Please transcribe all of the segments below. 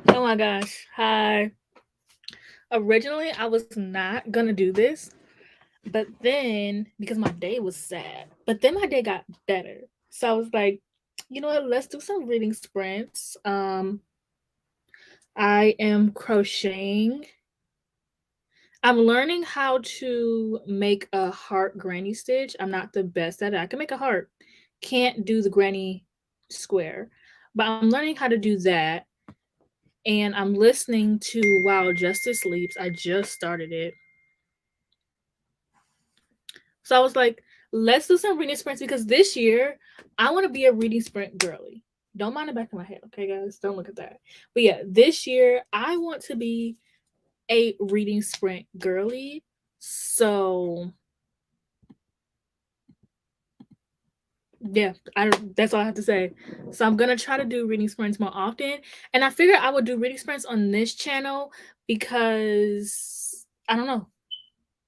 Oh my gosh. Hi. Originally, I was not gonna do this, but then because my day was sad, but then my day got better. So I was like, you know what? Let's do some reading sprints. I am crocheting. I'm learning how to make a heart granny stitch. I'm not the best at it. I can make a heart, can't do the granny square, but I'm learning how to do that. And I'm listening to While Justice Sleeps. I just started it. So I was like, let's do some reading sprints because this year I want to be a reading sprint girly. Don't mind the back of my head, okay, guys? Don't look at that. But yeah, this year I want to be a reading sprint girly. So yeah, that's all I have to say. So I'm gonna try to do reading sprints more often. And I figured I would do reading sprints on this channel because I don't know.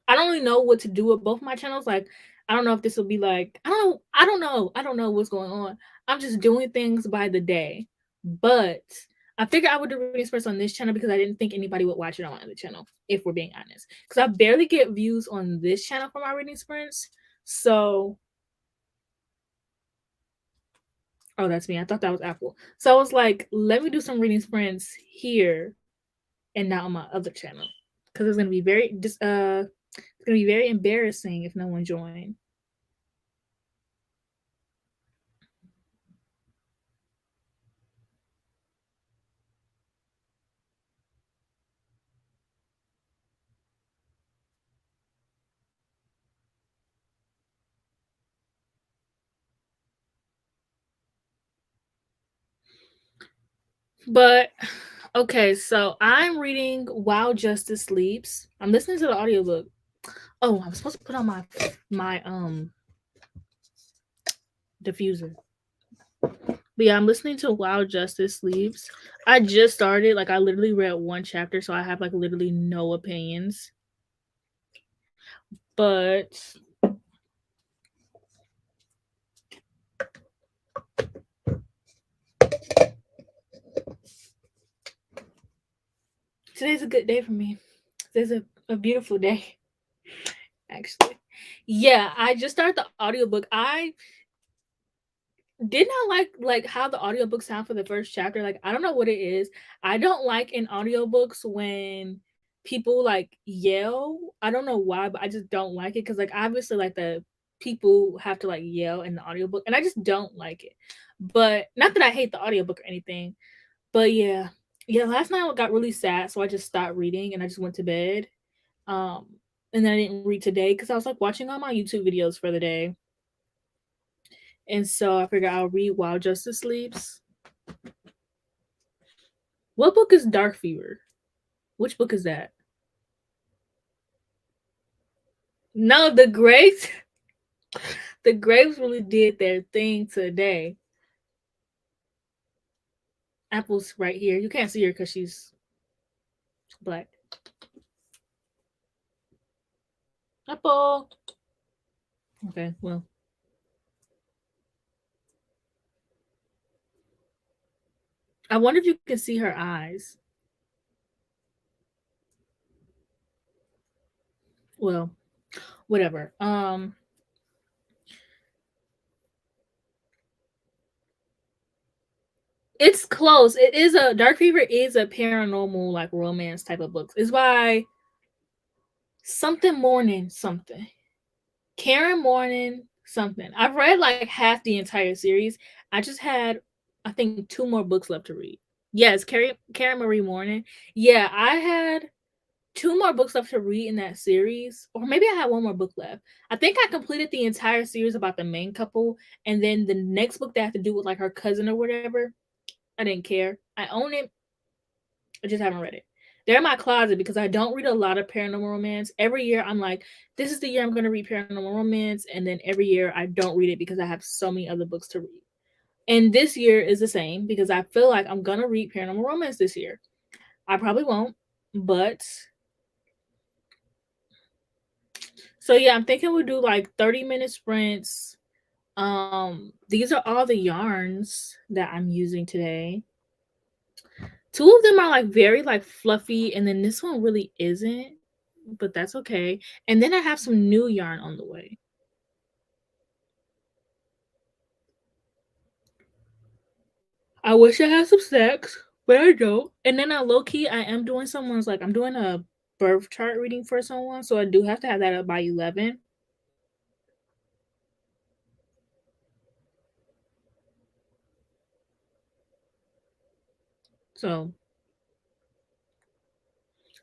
I don't really know what to do with both my channels. Like, I don't know if this will be like I don't know what's going on. I'm just doing things by the day. But I figured I would do reading sprints on this channel because I didn't think anybody would watch it on my other channel, if we're being honest. Because I barely get views on this channel for my reading sprints. So oh, that's me. I thought that was Apple. So I was like, let me do some reading sprints here and not on my other channel. Because it's gonna be it's gonna be very embarrassing if no one joined. But okay, so I'm reading While Justice Sleeps. I'm listening to the audiobook. Oh, I'm supposed to put on my diffuser. But yeah, I'm listening to While Justice Sleeps. I just started, like I literally read one chapter, so I have like literally no opinions. But today's a good day for me. Today's a beautiful day, actually. Yeah, I just started the audiobook. I did not like how the audiobook sound for the first chapter. Like, I don't know what it is. I don't like in audiobooks when people like yell. I don't know why, but I just don't like it because like obviously like the people have to like yell in the audiobook and I just don't like it. But not that I hate the audiobook or anything. But yeah. Yeah, last night I got really sad, so I just stopped reading and I just went to bed. Um and then I didn't read today because I was like watching all my YouTube videos for the day. And so I figured I'll read While Justice Sleeps. What book is Dark Fever? Which book is that? No, the grapes. The grapes really did their thing today. Apple's right here. You can't see her because she's black. Apple. Okay, well. I wonder if you can see her eyes. Well, whatever. It's close. It is a Dark Fever is a paranormal like romance type of book. It's by something morning something. Karen Morning something. I've read like half the entire series. I just had I think two more books left to read. Yes, Karen Marie Morning. Yeah, I had two more books left to read in that series, or maybe I had one more book left. I think I completed the entire series about the main couple, and then the next book that had to do with like her cousin or whatever. I didn't care. I own it. I just haven't read it. They're in my closet because I don't read a lot of paranormal romance. Every year I'm like, this is the year I'm going to read paranormal romance, and then every year I don't read it because I have so many other books to read. And this year is the same because I feel like I'm going to read paranormal romance this year. I probably won't, but so yeah, I'm thinking we'll do like 30-minute sprints These are all the yarns that I'm using today. Two of them are like very like fluffy, and then this one really isn't, but that's okay. And then I have some new yarn on the way. I wish I had some snacks, but I don't. And then low key, I am doing someone's like I'm doing a birth chart reading for someone, so I do have to have that up by 11. So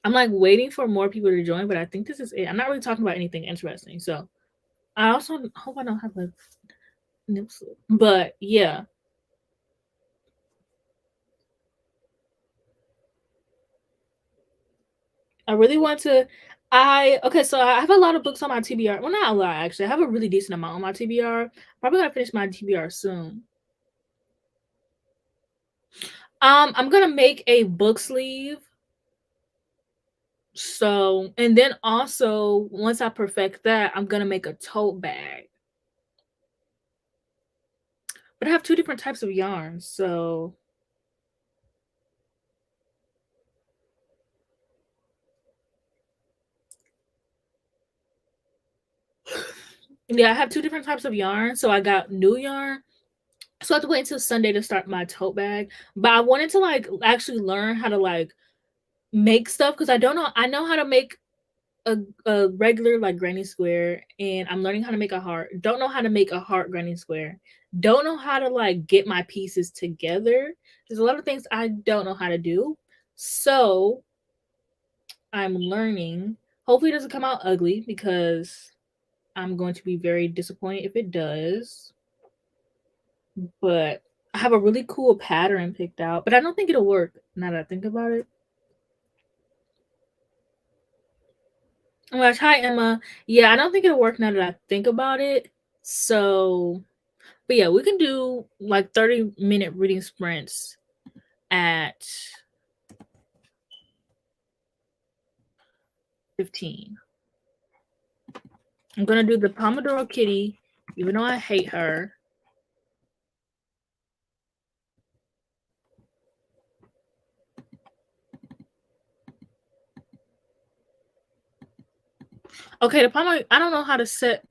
I'm like waiting for more people to join, but I think this is it. I'm not really talking about anything interesting. So I also hope I don't have like nip slip. But yeah, I really want to. I okay, so I have a lot of books on my TBR. Well, not a lot actually. I have a really decent amount on my TBR. Probably gonna finish my TBR soon. I'm gonna make a book sleeve. So, and then also once I perfect that, I'm gonna make a tote bag. But I have two different types of yarns, so yeah, I have two different types of yarn. So I got new yarn. So I have to wait until Sunday to start my tote bag. But I wanted to like actually learn how to like make stuff because I don't know. I know how to make a regular like granny square, and I'm learning how to make a heart. Don't know how to make a heart granny square. Don't know how to like get my pieces together. There's a lot of things I don't know how to do. So I'm learning. Hopefully it doesn't come out ugly because I'm going to be very disappointed if it does. But I have a really cool pattern picked out, but I don't think it'll work now that I think about it. Oh my gosh, hi Emma. Yeah, I don't think it'll work now that I think about it. So, but yeah, we can do like 30-minute reading sprints at 15. I'm gonna do the Pomodoro Kitty, even though I hate her. Okay, the Pomodoro, I don't know how to set.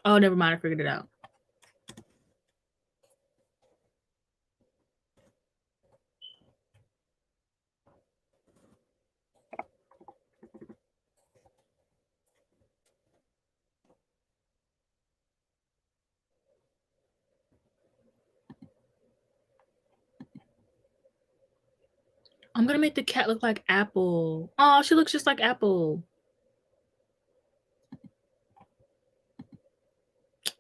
Oh, never mind, I figured it out. I'm gonna make the cat look like Apple. Oh, she looks just like Apple.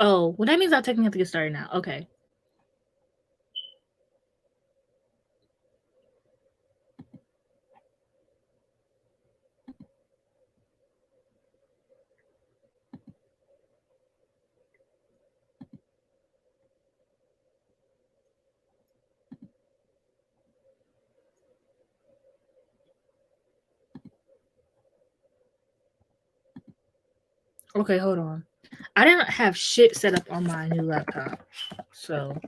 Oh, well, that means I'll technically have to get started now. Okay. Okay, hold on. I didn't have shit set up on my new laptop. So,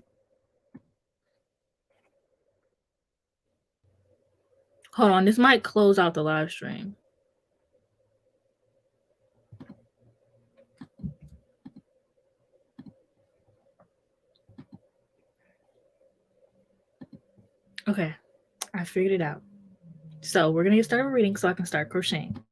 hold on. This might close out the live stream. Okay, I figured it out. So, we're going to get started with reading so I can start crocheting.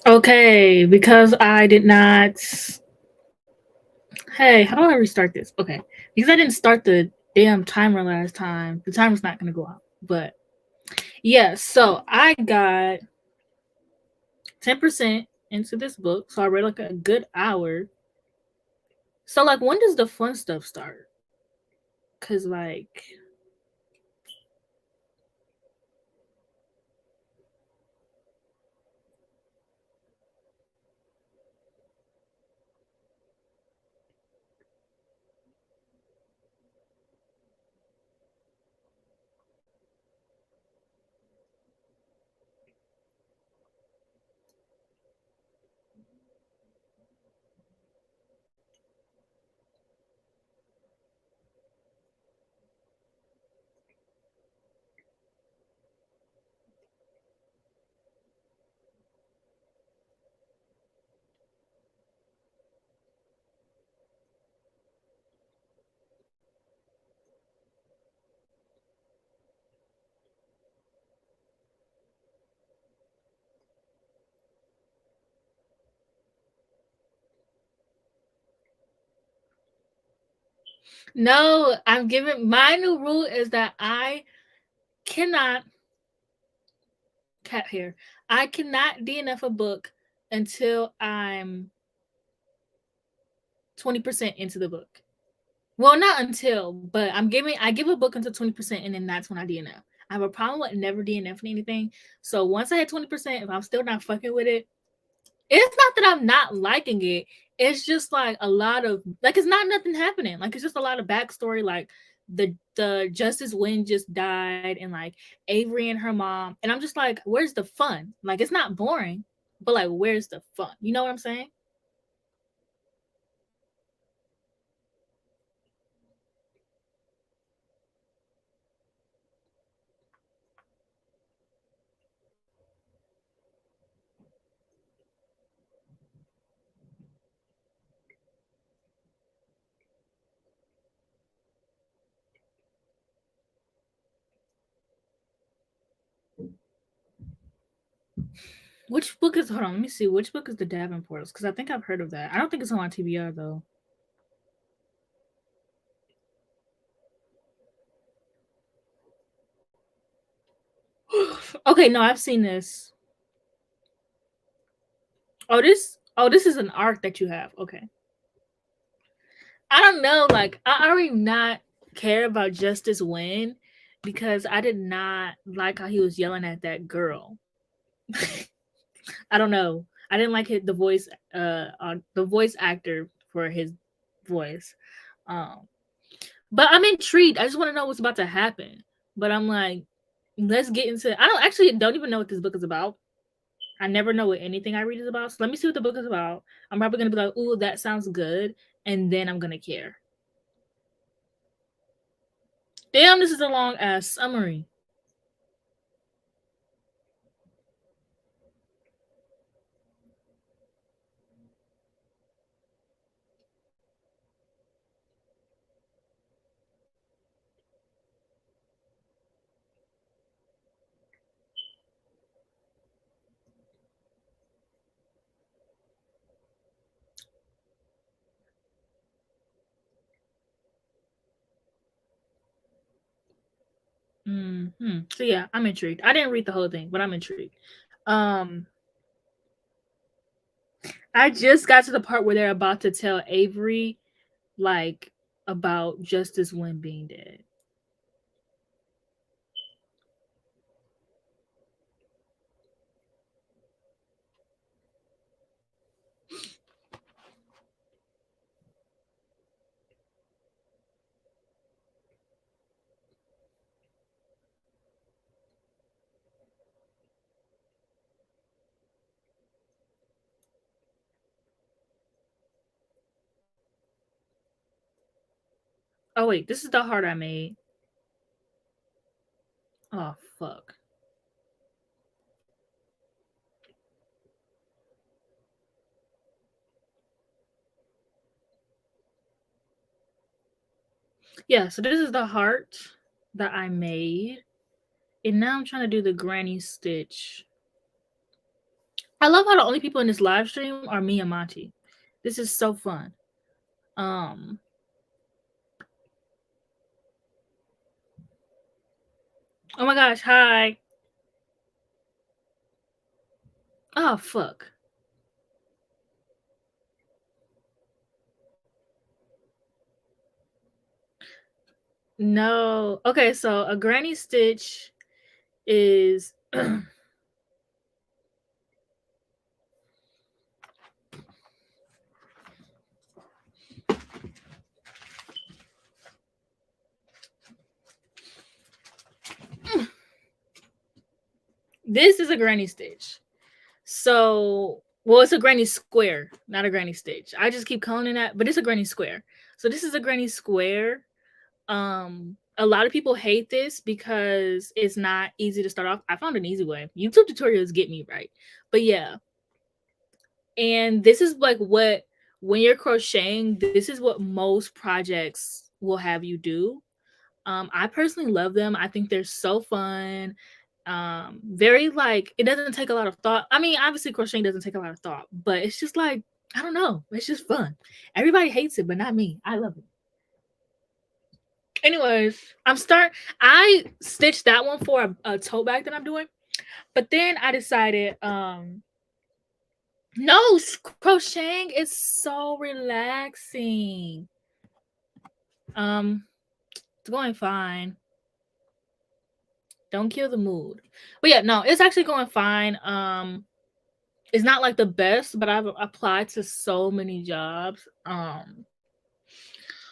Okay, because I did not. Hey, how do I restart this? Okay, because I didn't start the damn timer last time, the timer's not gonna go out. But yeah, so I got 10% into this book, so I read like a good hour. So like, when does the fun stuff start? Cause like, no, I'm giving my new rule is that I cannot cat here. I cannot DNF a book until I'm 20% into the book. Well, not until, but I give a book until 20%, and then that's when I DNF. I have a problem with never DNFing anything. So once I hit 20%, if I'm still not fucking with it, it's not that I'm not liking it. It's just like a lot of like, it's not nothing happening. Like, it's just a lot of backstory. Like the Justice Wind just died, and like Avery and her mom, and I'm just like, where's the fun? Like, it's not boring, but like, where's the fun? You know what I'm saying? Which book is? Hold on, let me see. Which book is the Davenports? Because I think I've heard of that. I don't think it's on TBR though. Okay, no, I've seen this. Oh, this. Oh, this is an arc that you have. Okay. I don't know. Like, I already not care about Justice Win because I did not like how he was yelling at that girl. I don't know. I didn't like the voice, the voice actor for his voice. Um, but I'm intrigued. I just want to know what's about to happen. But I'm like, let's get into. I don't even know what this book is about. I never know what anything I read is about. So let me see what the book is about. I'm probably gonna be like, "Ooh, that sounds good," and then I'm gonna care. Damn, this is a long ass summary. So yeah, I'm intrigued. I didn't read the whole thing, but I'm intrigued. Um, I just got to the part where they're about to tell Avery, like, about Justice Wynn being dead. Oh wait, this is the heart I made. Oh fuck. Yeah, so this is the heart that I made. And now I'm trying to do the granny stitch I love how the only people in this live stream are me and Monty. This is so fun. Um oh my gosh, hi. Oh fuck. No. Okay, so a granny stitch is this is a granny stitch. So, well, it's a granny square, not a granny stitch. I just keep calling it that, but it's a granny square. So this is a granny square. A lot of people hate this because it's not easy to start off. I found an easy way. YouTube tutorials get me right. But yeah. And this is like what when you're crocheting, this is what most projects will have you do. I personally love them. I think they're so fun. Very like it doesn't take a lot of thought. I mean, obviously crocheting doesn't take a lot of thought, but it's just like I don't know. It's just fun. Everybody hates it, but not me. I love it. Anyways, I stitched that one for a tote bag that I'm doing, but then I decided no, crocheting is so relaxing. It's going fine. Don't kill the mood. But yeah, no, it's actually going fine. It's not like the best, but I've applied to so many jobs.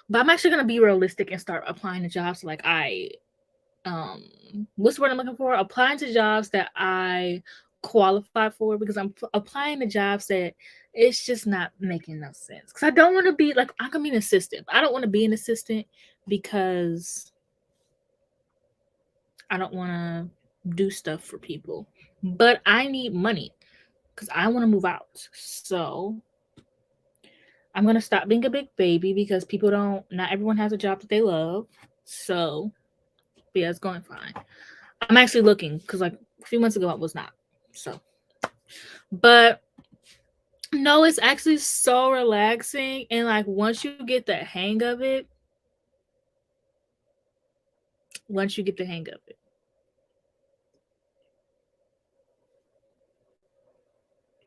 But I'm actually gonna be realistic and start applying to jobs like what's the word I'm looking for? Applying to jobs that I qualify for because I'm applying to jobs that it's just not making no sense. Because I don't want to be like I can be an assistant. I don't want to be an assistant because I don't want to do stuff for people. But I need money because I want to move out. So I'm gonna stop being a big baby because people don't. Not everyone has a job that they love. So yeah, it's going fine. I'm actually looking because like a few months ago I was not. So, but no, it's actually so relaxing and like once you get the hang of it,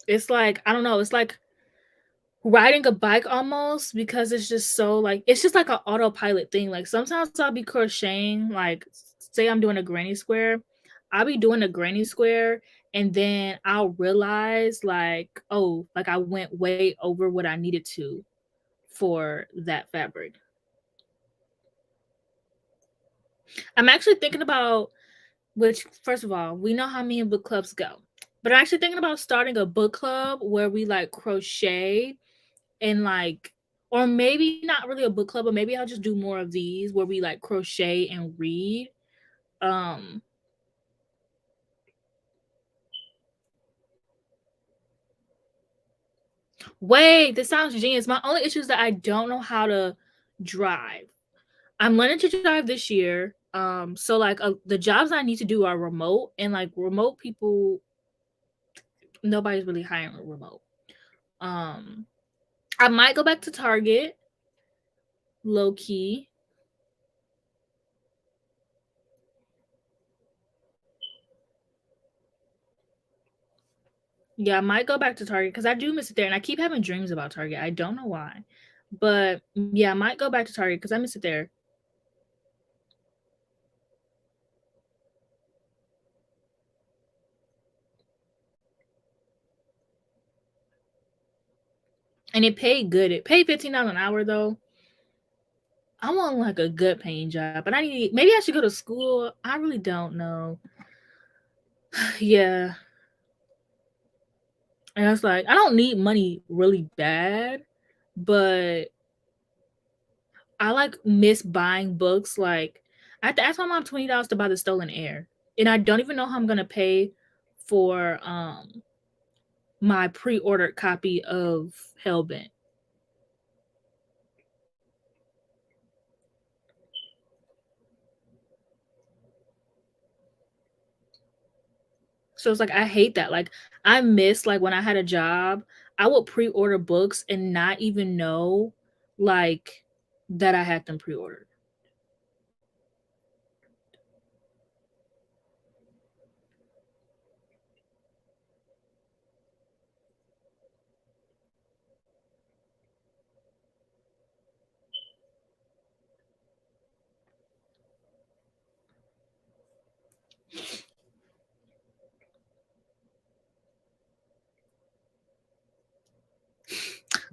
it's like I don't know. It's like riding a bike almost because it's just so like it's just like an autopilot thing. Like sometimes I'll be crocheting, like say I'm doing a granny square, I'll be doing a granny square and then I'll realize like, oh, like I went way over what I needed to for that fabric. I'm actually thinking about which first of all, we know how me and book clubs go. But I'm actually thinking about starting a book club where we like crochet and like or maybe not really a book club, but maybe I'll just do more of these where we like crochet and read. Um Wait, this sounds genius. My only issue is that I don't know how to drive. I'm learning to drive this year. So like the jobs I need to do are remote and like remote people nobody's really hiring remote. Um I might go back to Target low key. Yeah, I might go back to Target because I do miss it there, and I keep having dreams about Target. I don't know why, but yeah, I might go back to Target because I miss it there. And it paid good. It paid $15 an hour though. I want like a good paying job, but I need maybe I should go to school. I really don't know. Yeah, and I was like, I don't need money really bad, but I like miss buying books. Like I have to ask my mom $20 to buy the Stolen Air, and I don't even know how I'm gonna pay for my pre-ordered copy of Hellbent. So it's like I hate that. Like I miss like when I had a job, I would pre-order books and not even know like that I had them pre-ordered.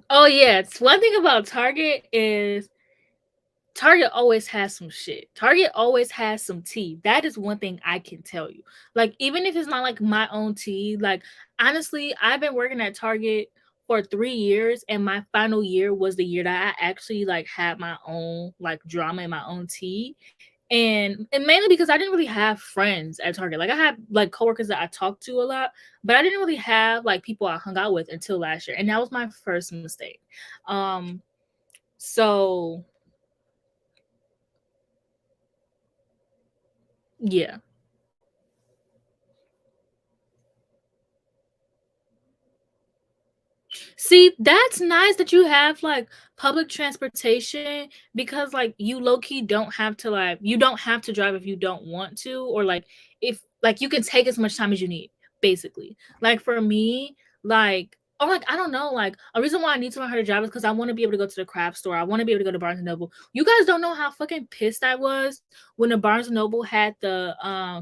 Oh yeah, it's one thing about Target is Target always has some shit. Target always has some tea. That is one thing I can tell you. Like, even if it's not like my own tea, like, honestly, I've been working at Target for 3 years, and my final year was the year that I actually like had my own like drama and my own tea. And mainly because I didn't really have friends at Target. Like I had like coworkers that I talked to a lot, but I didn't really have like people I hung out with until last year. And that was my first mistake. Um so yeah. See, that's nice that you have like public transportation because like you low key don't have to like you don't have to drive if you don't want to, or like if like you can take as much time as you need, basically. Like for me, like or like I don't know, like a reason why I need to learn how to drive is because I want to be able to go to the craft store. I want to be able to go to Barnes and Noble. You guys don't know how fucking pissed I was when the Barnes and Noble had the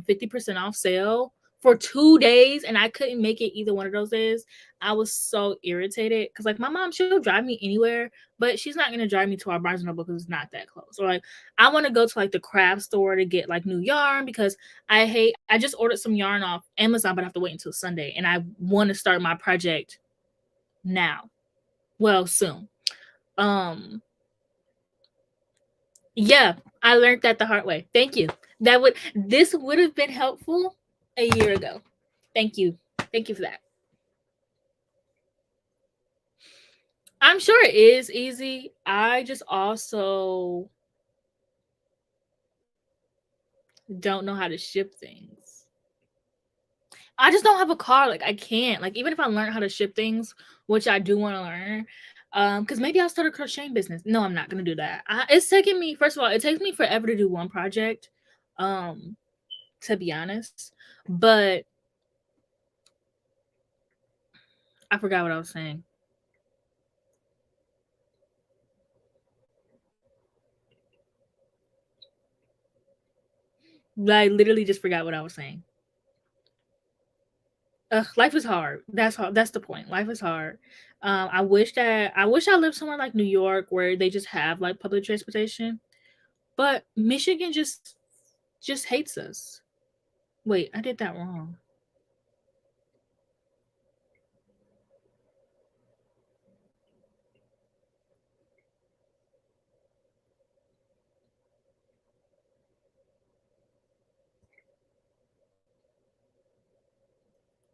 50% off sale for 2 days and I couldn't make it either one of those days. I was so irritated because like my mom, she'll drive me anywhere, but she's not gonna drive me to our Barnes and Noble because it's not that close. Or like I want to go to like the craft store to get like new yarn because I just ordered some yarn off Amazon, but I have to wait until Sunday, and I want to start my project now. Well, soon. Um, yeah, I learned that the hard way. Thank you. This would have been helpful a year ago. Thank you. Thank you for that. I'm sure it is easy. I just also don't know how to ship things. I just don't have a car. Like I can't. Like even if I learn how to ship things, which I do want to learn, because maybe I'll start a crocheting business. No, I'm not gonna do that. It's taking me. First of all, it takes me forever to do one project. Um, to be honest, but I forgot what I was saying. I literally just forgot what I was saying. Ugh, life is hard. That's hard. That's the point. Life is hard. I wish I lived somewhere like New York where they just have like public transportation, but Michigan just hates us. Wait, I did that wrong.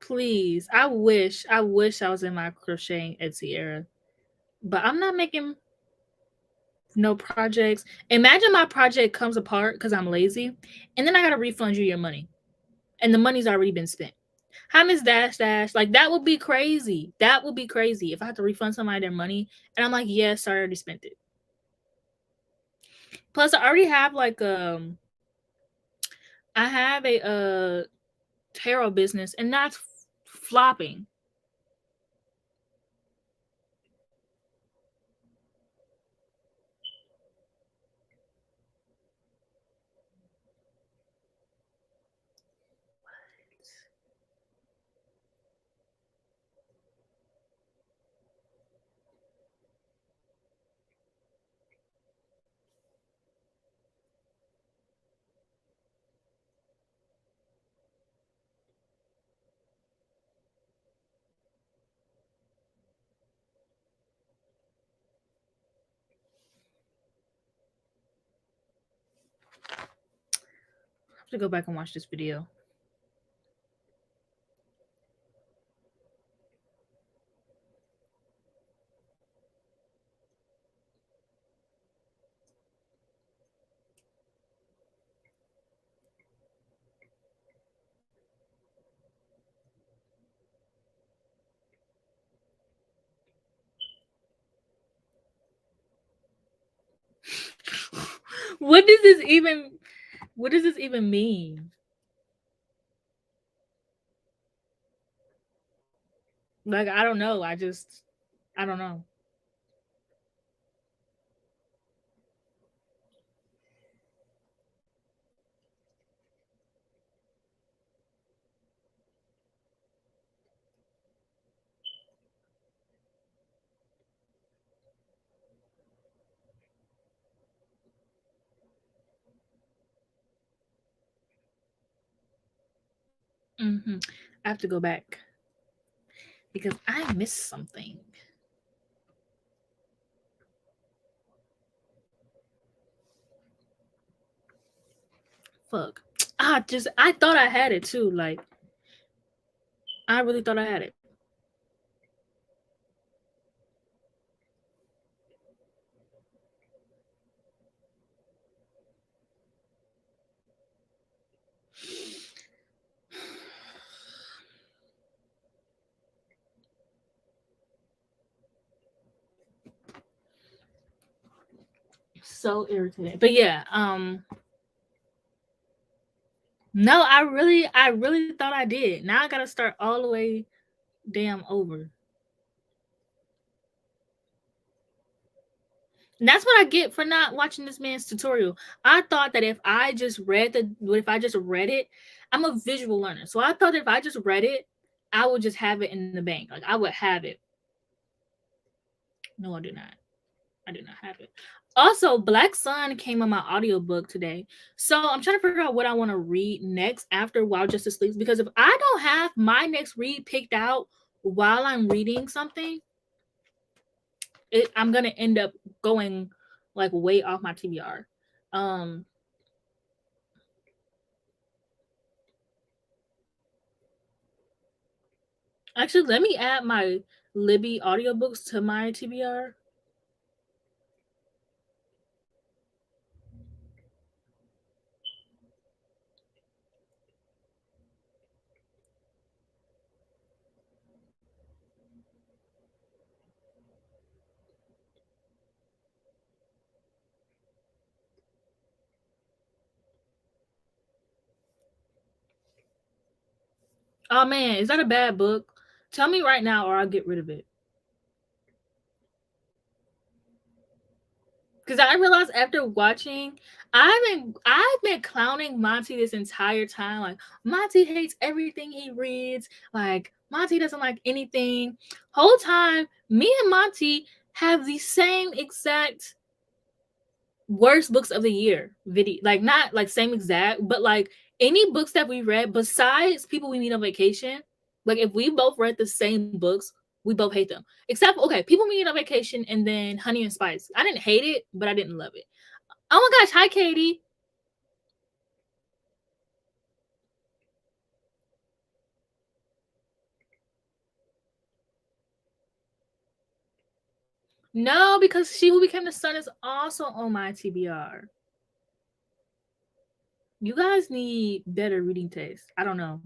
Please, I wish I was in my crocheting Etsy era, but I'm not making no projects. Imagine my project comes apart because I'm lazy, and then I gotta refund you your money, and the money's already been spent. Hi, Miss Dash Dash. Like that would be crazy. That would be crazy if I had to refund somebody their money, and I'm like, yes, I already spent it. Plus, I already have like I have a tarot business, and that's flopping. I have to go back and watch this video. What does this even? What does this even mean? Like I don't know. I don't know. Hmm. I have to go back because I missed something. Fuck. I thought I had it too. Like I really thought I had it. So irritating. But yeah, no, I really thought I did. Now I gotta start all the way damn over. And that's what I get for not watching this man's tutorial. I thought that if I just read it, I'm a visual learner. So I thought if I just read it, I would just have it in the bank. Like I would have it. No, I do not. I do not have it. Also, Black Sun came on my audiobook today. So I'm trying to figure out what I want to read next after While Justice Sleeps. Because if I don't have my next read picked out while I'm reading something, I'm gonna end up going like way off my TBR. Um Actually, let me add my Libby audiobooks to my TBR. Oh man, is that a bad book? Tell me right now or I'll get rid of it. Because I realized after watching, I've been clowning Monty this entire time. Like Monty hates everything he reads. Like Monty doesn't like anything. Whole time, me and Monty have the same exact worst books of the year video. Like not like same exact, but like any books that we read besides People We Meet on Vacation. Like if we both read the same books, we both hate them. Except okay, People Meet on Vacation and then Honey and Spice. I didn't hate it, but I didn't love it. Oh my gosh, hi Katie. No, because She Who Became the Sun is also on my TBR. You guys need better reading taste. I don't know.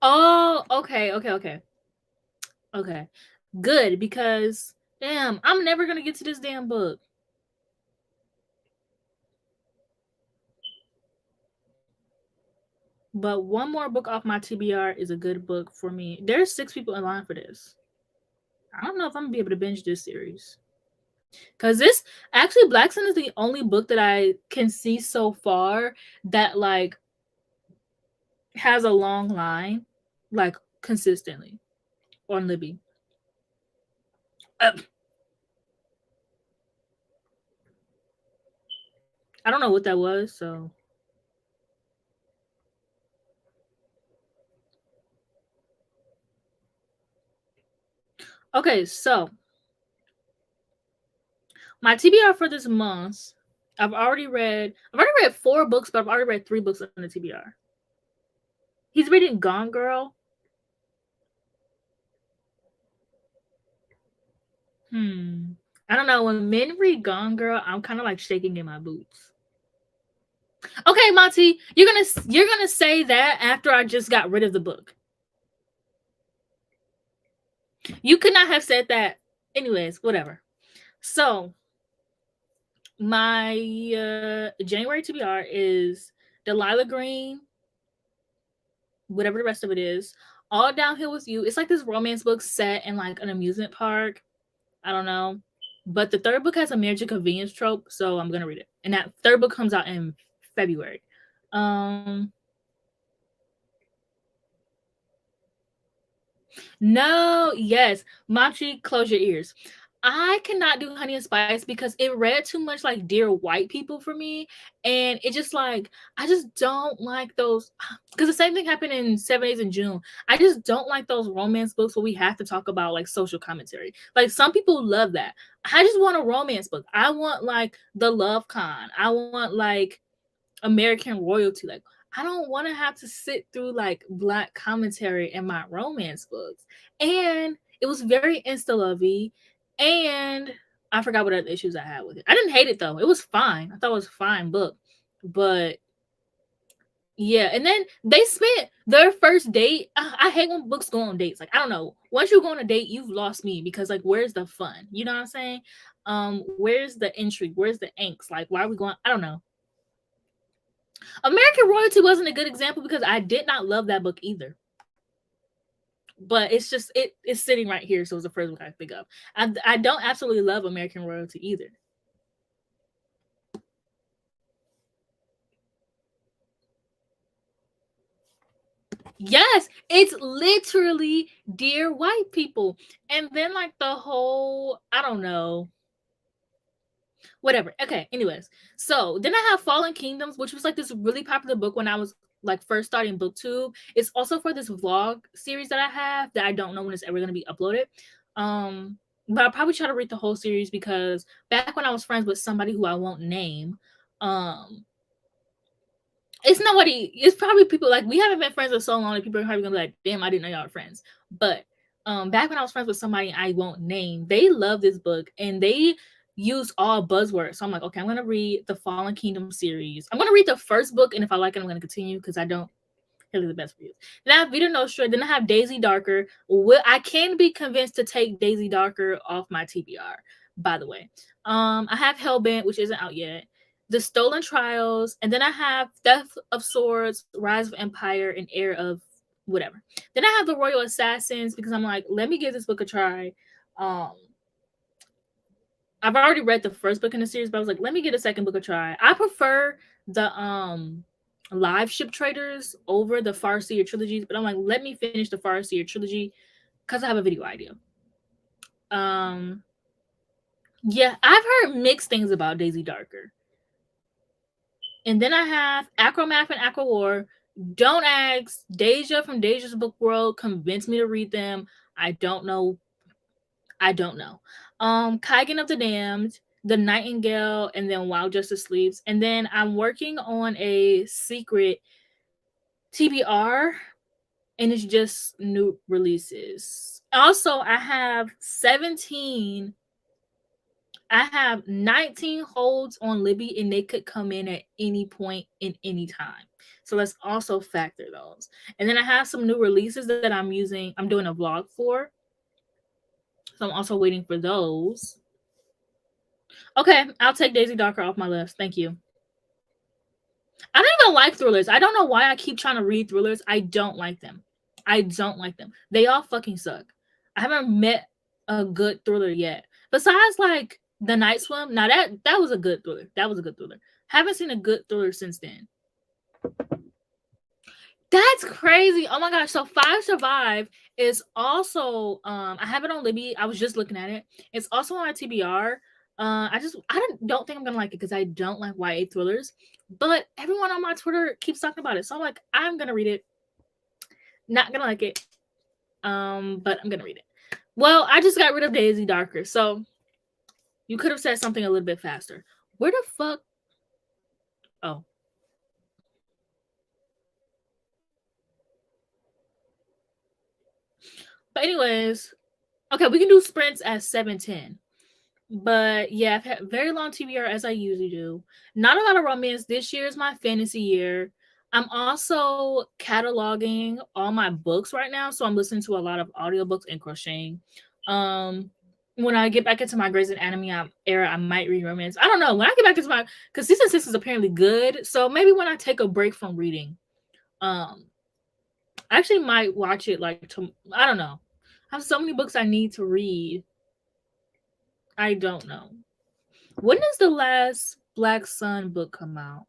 Oh, okay, okay, okay. Okay. Good because damn, I'm never gonna get to this damn book. But one more book off my TBR is a good book for me. There's 6 people in line for this. I don't know if I'm gonna be able to binge this series. Cause this actually Black Sun is the only book that I can see so far that like has a long line, like consistently on Libby. Uh, I don't know what that was, so okay, so my TBR for this month, I've already read 4 books, but I've already read 3 books on the TBR. He's reading Gone Girl. Hmm. I don't know. When men read Gone Girl, I'm kind of like shaking in my boots. Okay, Monty, you're gonna say that after I just got rid of the book. You could not have said that. Anyways, whatever. So my January TBR is Delilah Green, whatever the rest of it is. All Downhill with You. It's like this romance book set in like an amusement park. I don't know. But the third book has a marriage and convenience trope, so I'm gonna read it. And that third book comes out in February. Um No, yes. Machi, close your ears. I cannot do Honey and Spice because it read too much like Dear White People for me. And it just like, I just don't like those. Because the same thing happened in 7 Days in June. I just don't like those romance books where we have to talk about like social commentary. Like some people love that. I just want a romance book. I want like The Love Con. I want like American Royalty. Like, I don't want to have to sit through like black commentary in my romance books. And it was very insta lovey. And I forgot what other issues I had with it. I didn't hate it though. It was fine. I thought it was a fine book. But yeah, and then they spent their first date. I hate when books go on dates. Like, I don't know. Once you go on a date, you've lost me because like where's the fun? You know what I'm saying? Where's the intrigue? Where's the angst? Like, why are we going? I don't know. American Royalty wasn't a good example because I did not love that book either. But it's just it's sitting right here, so it's the first one I think of. I don't absolutely love American Royalty either. Yes, it's literally Dear White People. And then like the whole, I don't know, whatever. Okay, anyways. So then I have Fallen Kingdoms, which was like this really popular book when I was like first starting booktube. It's also for this vlog series that I have that I don't know when it's ever going to be uploaded. But I'll probably try to read the whole series because back when I was friends with somebody who I won't name, um it's nobody. It's probably people like we haven't been friends for so long that people are probably gonna be like, "Damn, I didn't know y'all were friends." But back when I was friends with somebody I won't name, they love this book and they use all buzzwords. So I'm like, okay, I'm gonna read the Fallen Kingdom series. I'm gonna read the first book, and if I like it, I'm gonna continue because I don't really the best reviews. Then I have Vita Nostra. Then I have Daisy Darker. I can be convinced to take Daisy Darker off my TBR. By the way, I have Hellbent, which isn't out yet. The Stolen Trials, and then I have Death of Swords, Rise of Empire, and Heir of whatever. Then I have the Royal Assassins because I'm like, let me give this book a try. Um, I've already read the first book in the series, but I was like, let me get a second book a try. I prefer the live ship traders over the Farseer trilogies, but I'm like, let me finish the Farseer trilogy because I have a video idea. Um yeah, I've heard mixed things about Daisy Darker. And then I have Acromath and Acro War. Don't ask. Deja from Deja's Book World convinced me to read them. I don't know. I don't know. Kaigen of the Damned, The Nightingale, and then While Justice Sleeps. And then I'm working on a secret TBR, and it's just new releases. Also, I have 19 holds on Libby, and they could come in at any point in any time. So let's also factor those. And then I have some new releases that I'm doing a vlog for. So I'm also waiting for those. Okay, I'll take Daisy Darker off my list. Thank you. I don't even like thrillers. I don't know why I keep trying to read thrillers. I don't like them. I don't like them. They all fucking suck. I haven't met a good thriller yet. Besides like The Night Swim. Now that was a good thriller. That was a good thriller. Haven't seen a good thriller since then. That's crazy. Oh my gosh. So Five Survive is also I have it on Libby. I was just looking at it. It's also on TBR. I don't think I'm gonna like it because I don't like YA thrillers. But everyone on my Twitter keeps talking about it. So I'm like, I'm gonna read it. Not gonna like it. But I'm gonna read it. Well, I just got rid of Daisy Darker, so you could have said something a little bit faster. Where the fuck? Oh. But anyways, Okay, we can do sprints at 7:10. But yeah, I've had very long TBR as I usually do. Not a lot of romance. This year is my fantasy year. I'm also cataloging all my books right now, so I'm listening to a lot of audiobooks and crocheting. Um, when I get back into my Grey's Anatomy era, I might read romance. I don't know. When I get back into my because season 6 is apparently good, so maybe when I take a break from reading, um, I actually might watch it like I don't know. I have so many books I need to read. I don't know. When does the last Black Sun book come out?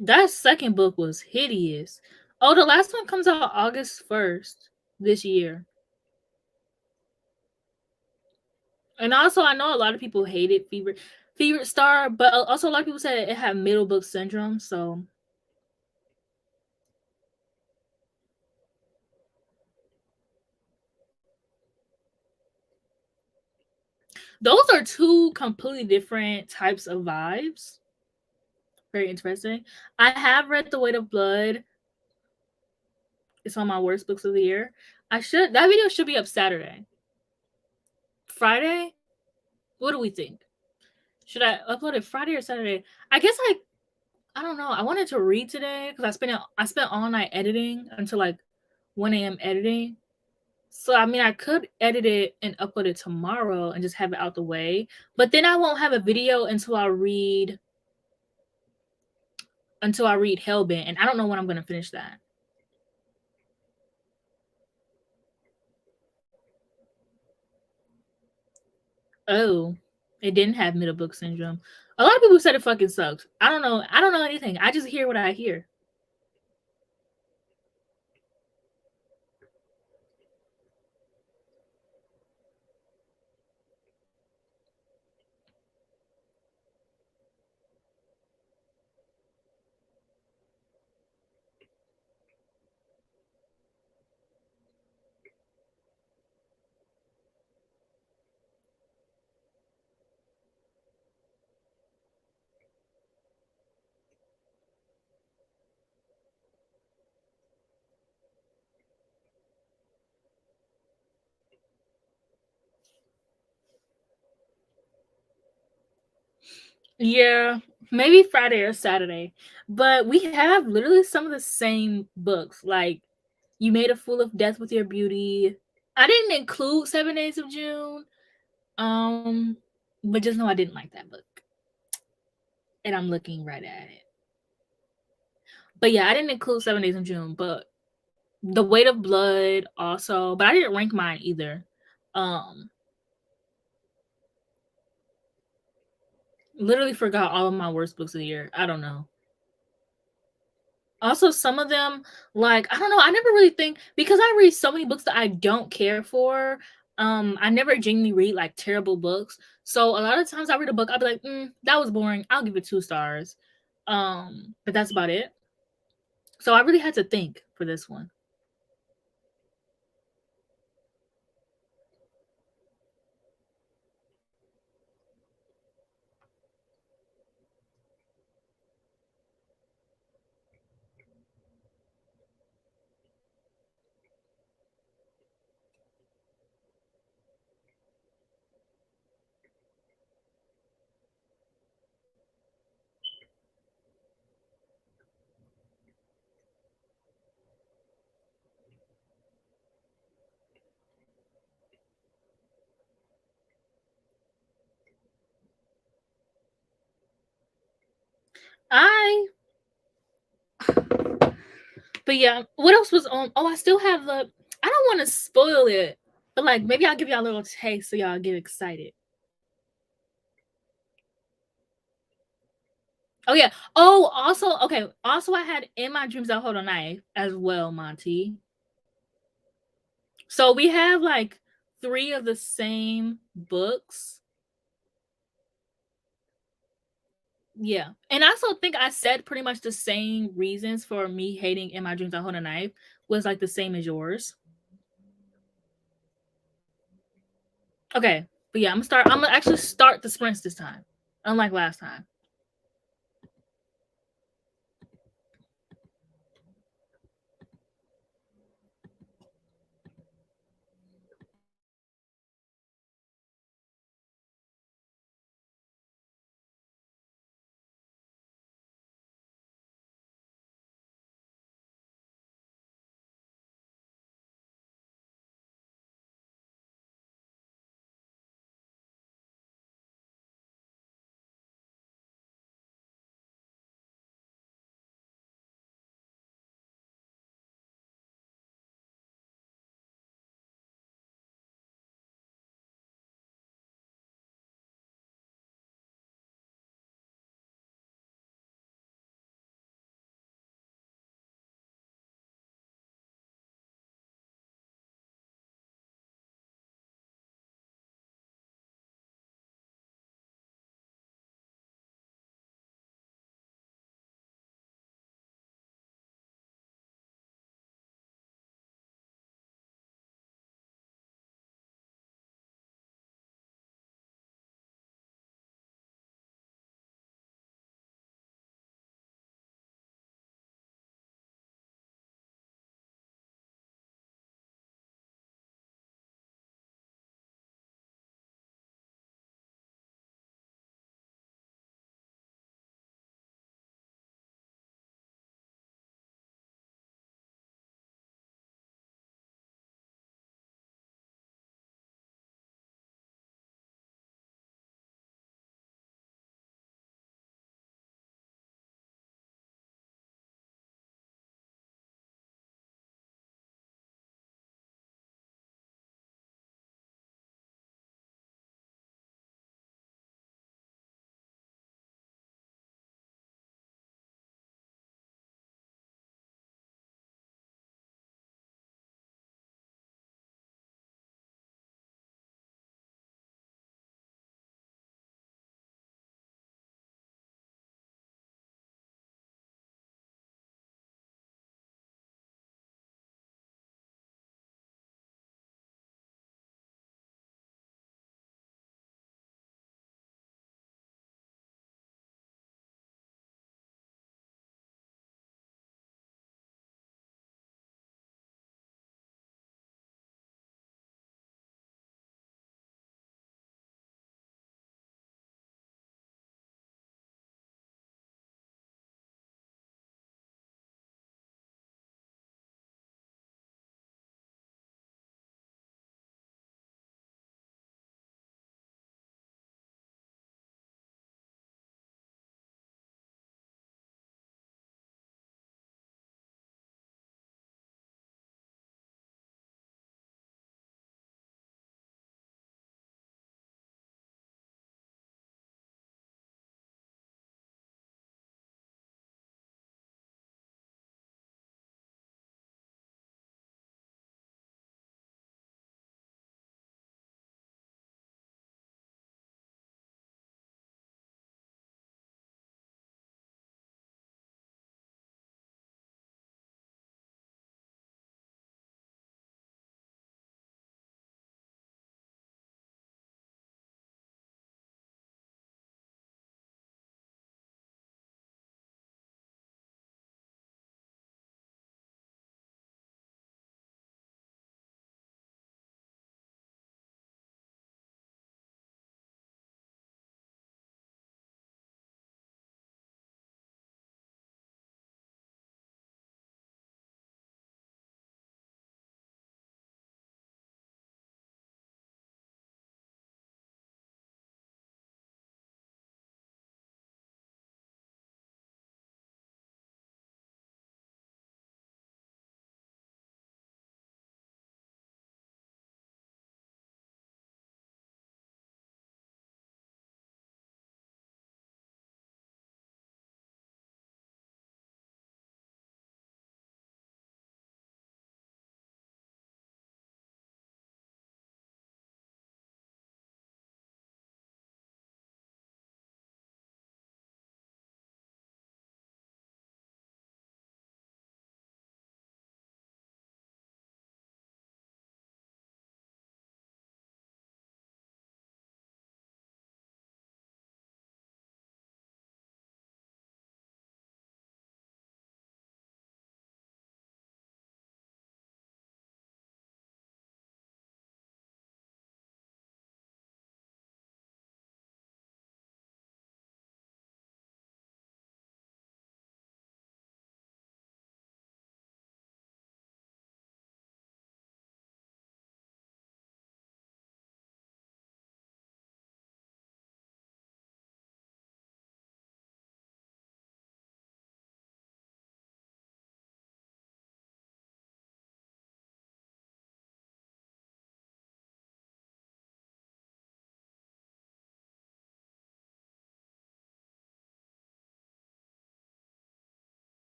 That second book was hideous. Oh, the last one comes out August 1st this year. And also, I know a lot of people hated Fever Star, but also a lot of people said it had middle book syndrome. So those are two completely different types of vibes. Very interesting. I have read The Weight of Blood. It's on my worst books of the year. That video should be up Saturday. Friday? What do we think? Should I upload it Friday or Saturday? I guess I don't know. I wanted to read today because I spent all night editing until like 1 a.m. editing. So I mean I could edit it and upload it tomorrow and just have it out the way. But then I won't have a video until I read Hellbent, and I don't know when I'm gonna finish that. Oh, it didn't have middle book syndrome. A lot of people said it fucking sucks. I don't know. I don't know anything. I just hear what I hear. Yeah, maybe Friday or Saturday. But we have literally some of the same books. Like You Made a Fool of Death with Your Beauty. I didn't include 7 Days of June. Um, but just know I didn't like that book. And I'm looking right at it. But yeah, I didn't include 7 Days of June, but The Weight of Blood also, but I didn't rank mine either. Um Literally forgot all of my worst books of the year. I don't know. Also, some of them, like, I don't know, I never really think because I read so many books that I don't care for, I never genuinely read, like, terrible books. So, a lot of times I read a book, I'll be like, that was boring. I'll give it 2 stars." But that's about it. So, I really had to think for this one. I But yeah, what else was on? Oh, I still have the I don't wanna spoil it, but, like, maybe I'll give y'all a little taste so y'all get excited. Oh, yeah. Oh, also okay, also I had In My Dreams I Hold a Knife as well, Monty. So we have, like, 3 of the same books. Yeah, and I also think I said pretty much the same reasons for me hating In My Dreams I Hold a Knife was, like, the same as yours. Okay. But yeah, I'm gonna actually start the sprints this time, unlike last time.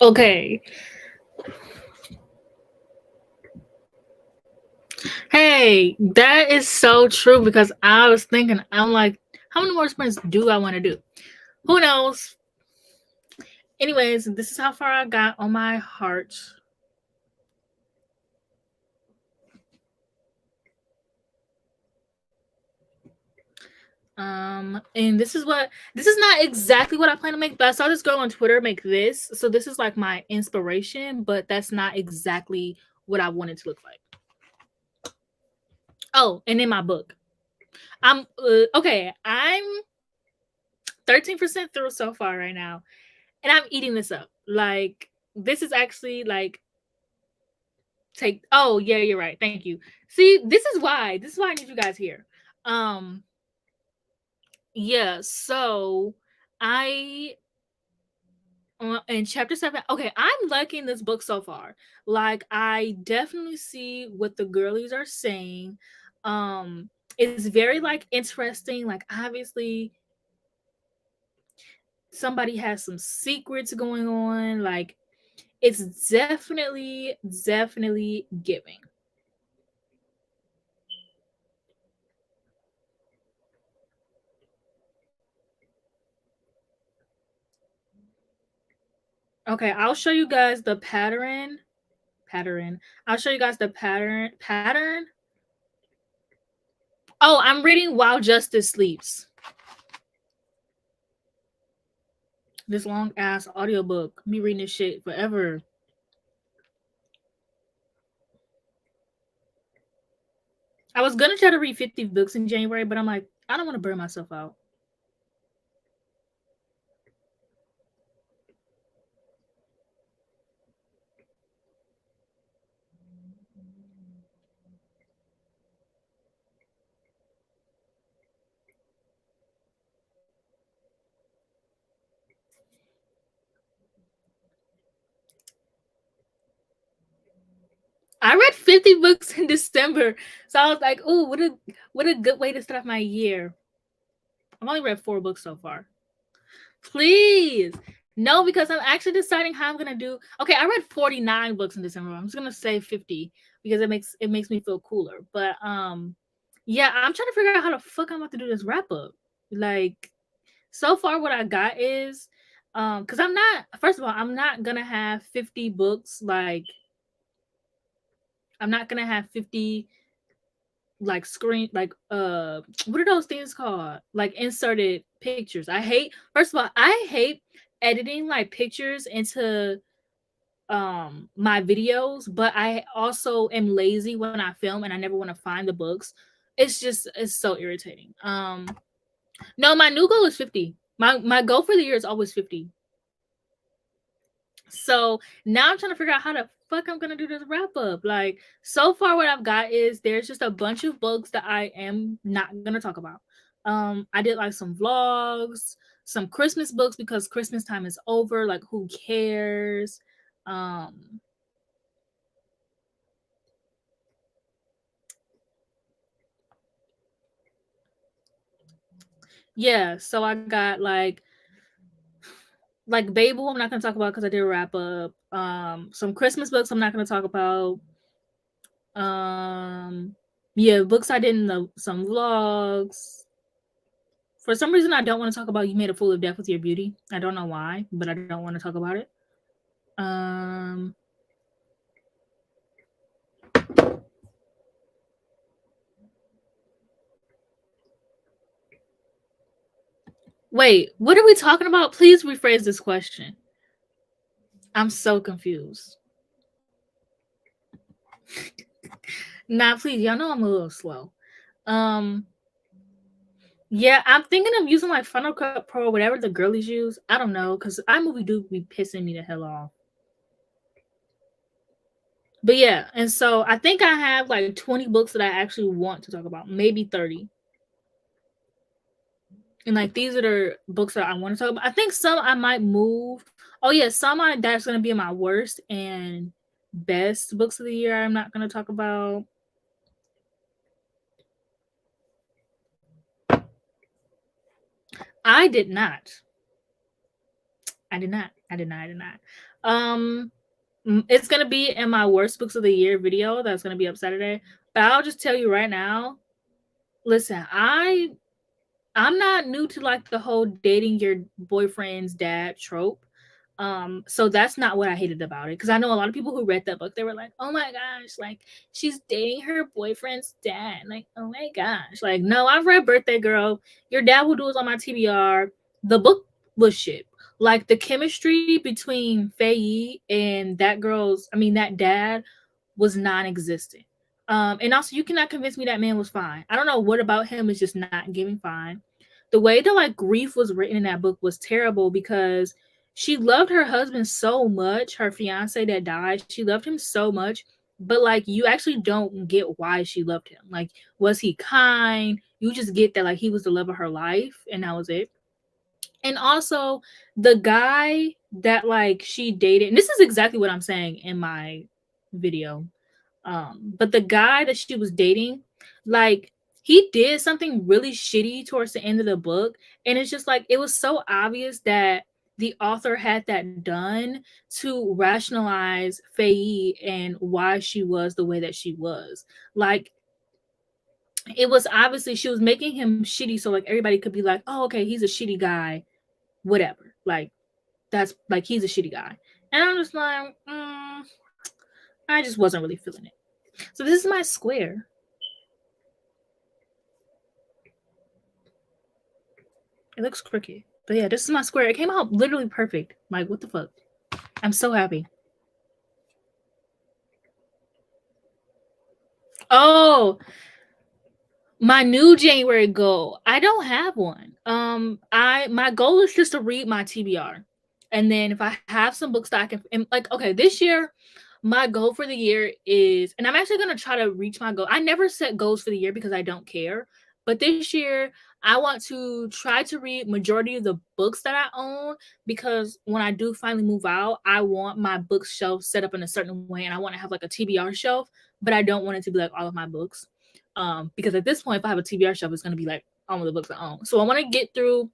Okay. Hey, that is so true because I was thinking, I'm like, how many more sprints do I want to do? Who knows? Anyways, this is how far I got on my heart. And this is not exactly what I plan to make, but I saw this girl on Twitter make this. So this is like my inspiration, but that's not exactly what I want it to look like. Oh, and in my book. Okay, I'm 13% through so far right now, and I'm eating this up. Like this is actually like take oh yeah, you're right. Thank you. See, this is why I need you guys here. Um yeah, so I in chapter 7, okay, I'm liking this book so far. Like I definitely see what the girlies are saying. It's very like interesting. Like obviously somebody has some secrets going on. Like it's definitely giving. Okay, I'll show you guys the pattern. I'll show you guys the pattern. Oh, I'm reading While Justice Sleeps. This long ass audiobook. Me reading this shit forever. I was gonna try to read 50 books in January, but I'm like, I don't want to burn myself out. I read 50 books in December. So I was like, ooh, what a good way to start my year. I've only read 4 books so far. Please. No, because I'm actually deciding how I'm gonna do. Okay, I read 49 books in December. I'm just gonna say 50 because it makes me feel cooler. But yeah, I'm trying to figure out how the fuck I'm about to do this wrap up. Like so far what I got is because I'm not first of all, I'm not gonna have 50 books like I'm not gonna have 50 like screen like what are those things called? Like inserted pictures. I hate first of all, I hate editing like pictures into my videos, but I also am lazy when I film and I never want to find the books. It's so irritating. No, my new goal is 50. My goal for the year is always 50. So now I'm trying to figure out how the fuck I'm gonna do this wrap up. Like so far, what I've got is there's just a bunch of books that I am not gonna talk about. I did like some vlogs, some Christmas books because Christmas time is over. Like who cares? Um, yeah. So I got like Babel. I'm not gonna talk about because I did a wrap up. Some Christmas books I'm not gonna talk about. Um, yeah, books I did in some vlogs. For some reason, I don't want to talk about You Made a Fool of Death with Your Beauty. I don't know why, but I don't want to talk about it. Um, wait, what are we talking about? Please rephrase this question. I'm so confused. Nah, please, y'all know I'm a little slow. Um, yeah, I'm thinking of using like Final Cut Pro, whatever the girlies use. I don't know, because iMovie do be pissing me the hell off. But yeah, and so I think I have like 20 books that I actually want to talk about, maybe 30. And like these are the books that I want to talk about. I think some I might move. Oh yeah, that's gonna be my worst and best books of the year. I'm not gonna talk about. I did not. I did not. I did not. I did not. Um, it's gonna be in my worst books of the year video that's gonna be up Saturday. But I'll just tell you right now. Listen, I'm not new to like the whole dating your boyfriend's dad trope. So that's not what I hated about it. Cause I know a lot of people who read that book, they were like, oh my gosh, like she's dating her boyfriend's dad. Like, oh my gosh. Like, no, I've read Birthday Girl. Your dad will do it on my TBR. The book was shit. Like the chemistry between Faye and that dad was non-existent. And also you cannot convince me that man was fine. I don't know what about him is just not giving fine. The way that like grief was written in that book was terrible because she loved her husband so much, her fiance that died. She loved him so much, but like you actually don't get why she loved him. Like, was he kind? You just get that like he was the love of her life, and that was it. And also the guy that like she dated, and this is exactly what I'm saying in my video. But the guy that she was dating, like he did something really shitty towards the end of the book, and it's just like it was so obvious that the author had that done to rationalize Faye and why she was the way that she was. Like it was obviously she was making him shitty so like everybody could be like, oh, okay, he's a shitty guy, whatever. Like that's like he's a shitty guy. And I'm just like, I just wasn't really feeling it. So this is my square. It looks crooked. But yeah, this is my square. It came out literally perfect. Like, what the fuck? I'm so happy. Oh, my new January goal. I don't have one. My goal is just to read my TBR. And then if I have some books that I can and like okay, this year my goal for the year is, and I'm actually gonna try to reach my goal. I never set goals for the year because I don't care. But this year I want to try to read majority of the books that I own because when I do finally move out, I want my bookshelf set up in a certain way and I want to have like a TBR shelf, but I don't want it to be like all of my books. Because at this point, if I have a TBR shelf, it's going to be like all of the books I own. So I want to get through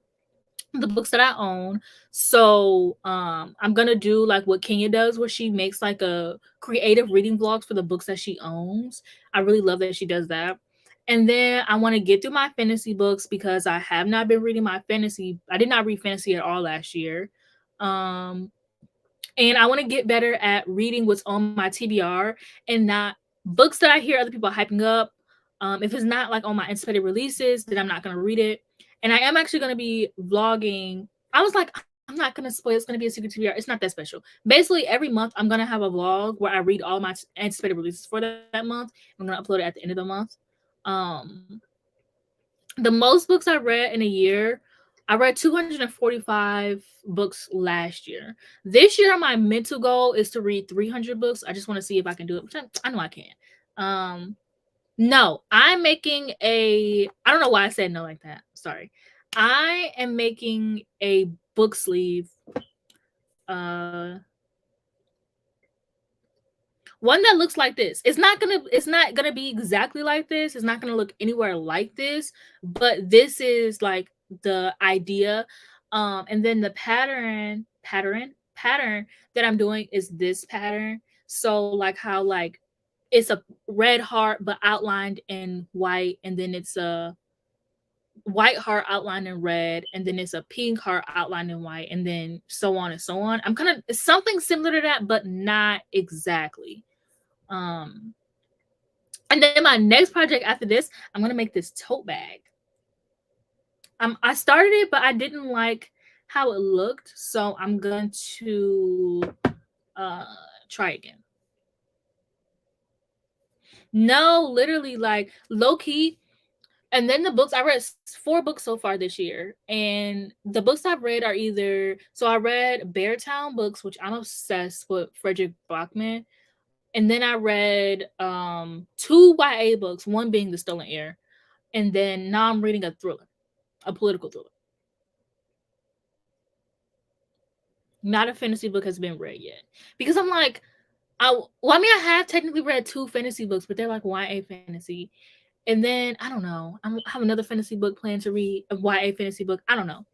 the books that I own. So I'm gonna do like what Kenya does, where she makes like a creative reading vlogs for the books that she owns. I really love that she does that. And then I want to get through my fantasy books because I have not been reading my fantasy. I did not read fantasy at all last year. Um, and I want to get better at reading what's on my TBR and not books that I hear other people hyping up. If it's not like on my anticipated releases, then I'm not going to read it. And I am actually going to be vlogging. I was like, I'm not going to spoil. It's going to be a secret TBR. It's not that special. Basically, every month I'm going to have a vlog where I read all my anticipated releases for that month. I'm going to upload it at the end of the month. The most books I read in a year, I read 245 books last year. This year, my mental goal is to read 300 books. I just want to see if I can do it, which I know I can. No, I'm making I don't know why I said no like that. Sorry. I am making a book sleeve. One that looks like this. It's not gonna be exactly like this. It's not gonna look anywhere like this, but this is like the idea. And then the pattern that I'm doing is this pattern. So like how like it's a red heart but outlined in white, and then it's a white heart outlined in red, and then it's a pink heart outlined in white, and then so on and so on. I'm kind of something similar to that, but not exactly. And then my next project after this, I'm gonna make this tote bag. I started it, but I didn't like how it looked, so I'm going to try again. No, literally, like low key. And then the books I read 4 books so far this year, and the books I've read are either so I read Beartown books, which I'm obsessed with Frederick Bachman. And then I read 2 YA books, one being The Stolen Heir. And then now I'm reading a thriller, a political thriller. Not a fantasy book has been read yet. Because I'm like, I mean, I have technically read 2 fantasy books, but they're like YA fantasy. And then I don't know. I have another fantasy book planned to read, a YA fantasy book. I don't know.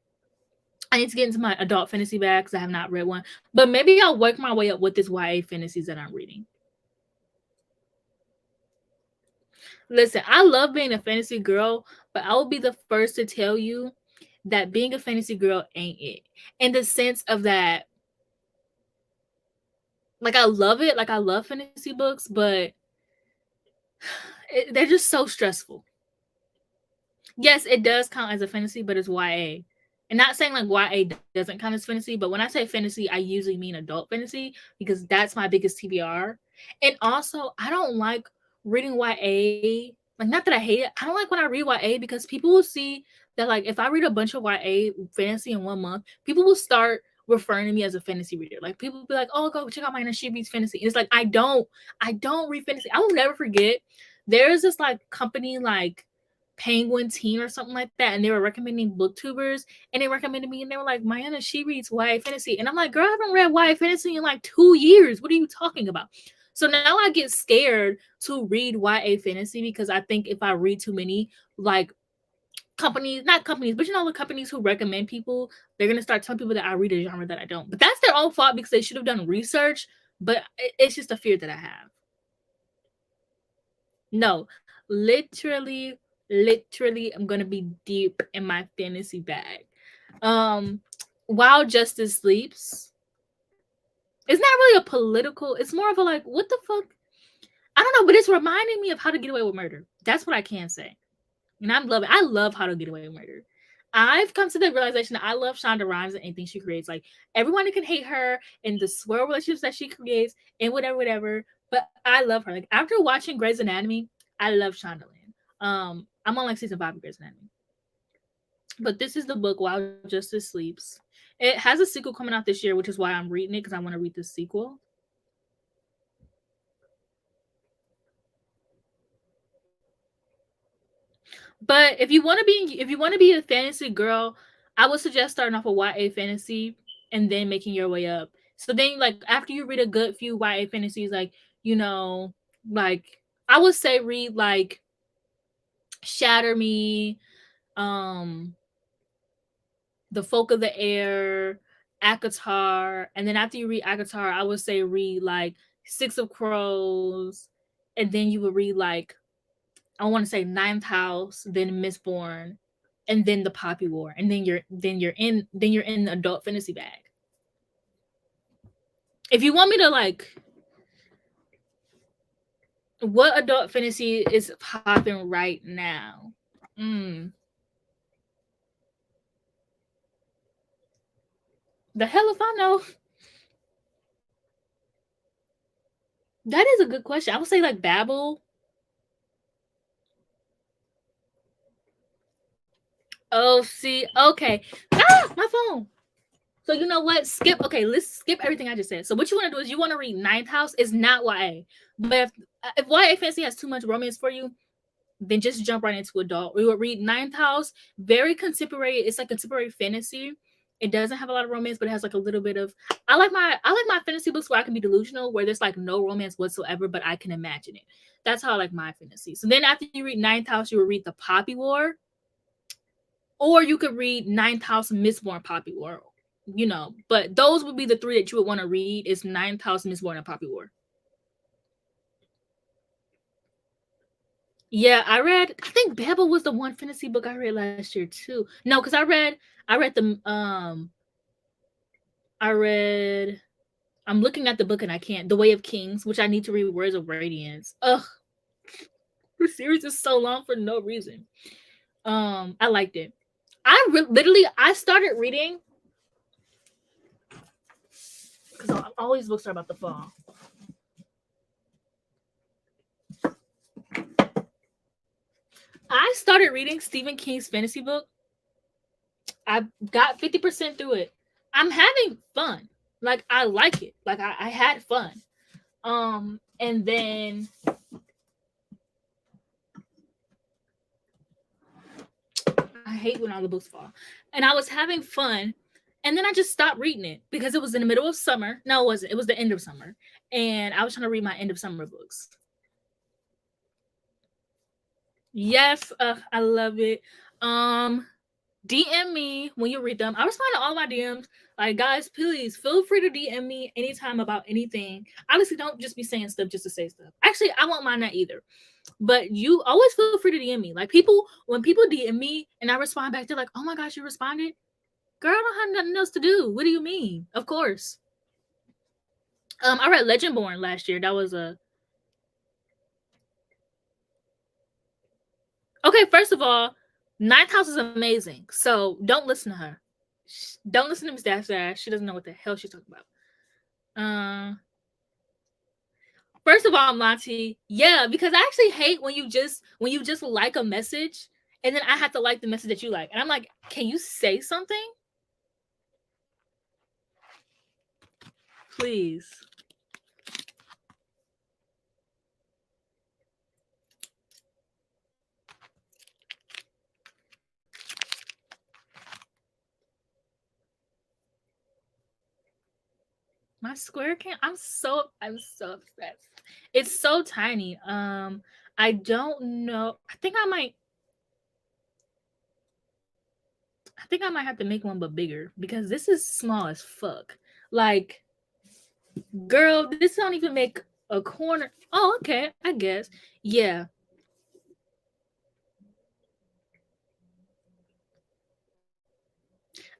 I need to get into my adult fantasy bag because I have not read one. But maybe I'll work my way up with this YA fantasies that I'm reading. Listen, I love being a fantasy girl, but I will be the first to tell you that being a fantasy girl ain't it. In the sense of that, like, I love it, like I love fantasy books, but they're just so stressful. Yes, it does count as a fantasy, but it's YA. And not saying like YA doesn't count as fantasy, but when I say fantasy, I usually mean adult fantasy because that's my biggest TBR. And also, I don't like reading YA. Like, not that I hate it. I don't like when I read YA because people will see that, like, if I read a bunch of YA fantasy in 1 month, people will start referring to me as a fantasy reader. Like, people will be like, "Oh, go check out my she reads fantasy." And it's like I don't read fantasy. I will never forget. There's this like company like Penguin Teen or something like that, and they were recommending booktubers, and they recommended me, and they were like, "Mayana, she reads YA fantasy," and I'm like, "Girl, I haven't read YA fantasy in like 2 years. What are you talking about?" So now I get scared to read YA fantasy because I think if I read too many, like companies, not companies, but you know the companies who recommend people, they're gonna start telling people that I read a genre that I don't. But that's their own fault because they should have done research. But it's just a fear that I have. No, literally, literally, I'm gonna be deep in my fantasy bag. Um, While Justice Sleeps. It's not really a political, it's more of a like, what the fuck? I don't know, but it's reminding me of How to Get Away with Murder. That's what I can say. And I'm loving I love How to Get Away with Murder. I've come to the realization that I love Shonda Rhimes and anything she creates. Like everyone can hate her and the swirl relationships that she creates and whatever, whatever. But I love her. Like after watching Grey's Anatomy, I love Shonda Land. I'm on like season 5 of Grey's Anatomy. But this is the book While Justice Sleeps. It has a sequel coming out this year, which is why I'm reading it because I want to read the sequel. But if you want to be a fantasy girl, I would suggest starting off with YA fantasy and then making your way up. So then like after you read a good few YA fantasies, like, you know, like I would say read like Shatter Me, The Folk of the Air, Akatar, and then after you read Akatar, I would say read like Six of Crows, and then you would read like I want to say Ninth House, then Mistborn, and then the Poppy War, and then you're in the adult fantasy bag. If you want me to like, what adult fantasy is popping right now? The hell if I know. That is a good question. I would say like Babel. Oh, see, okay. Ah, my phone. So you know what? Skip. Okay, let's skip everything I just said. So what you want to do is you want to read Ninth House. It's not YA, but if YA fantasy has too much romance for you, then just jump right into adult. We would read Ninth House. Very contemporary. It's like contemporary fantasy. It doesn't have a lot of romance, but it has like a little bit of. I like my fantasy books where I can be delusional, where there's like no romance whatsoever, but I can imagine it. That's how I like my fantasy. So then after you read Ninth House, you will read the Poppy War, or you could read Ninth House Mistborn Poppy War. You know, but those would be the three that you would want to read: is Ninth House, Mistborn, and Poppy War. Yeah, I think Babel was the one fantasy book I read last year too. No, because I read the I read I'm looking at the book and I can't. The Way of Kings, which I need to read Words of Radiance. Ugh, the series is so long for no reason. I liked it. Literally I started reading because all these books are about the fall. I started reading Stephen King's fantasy book. I got 50% through it. I'm having fun. Like I like it. Like I had fun. And then I hate when all the books fall. And I was having fun. And then I just stopped reading it because it was in the middle of summer. No, it wasn't. It was the end of summer. And I was trying to read my end of summer books. Yes, I love it. Um, DM me when you read them. I respond to all my DMs. Like, guys, please feel free to DM me anytime about anything. Honestly, don't just be saying stuff just to say stuff. Actually, I won't mind that either. But you always feel free to DM me. Like, people, when people DM me and I respond back, they're like, "Oh my gosh, you responded, girl. I don't have nothing else to do. What do you mean? Of course." I read Legendborn last year. That was a okay. First of all, Ninth House is amazing. So don't listen to her. Don't listen to Miss Dash. She doesn't know what the hell she's talking about. First of all, Monty, yeah, because I actually hate when you just like a message and then I have to like the message that you like. And I'm like, can you say something? Please. My square can I'm so obsessed. It's so tiny. I don't know. I think I might have to make one but bigger because this is small as fuck. Like, girl, this don't even make a corner. Oh, okay, I guess. Yeah.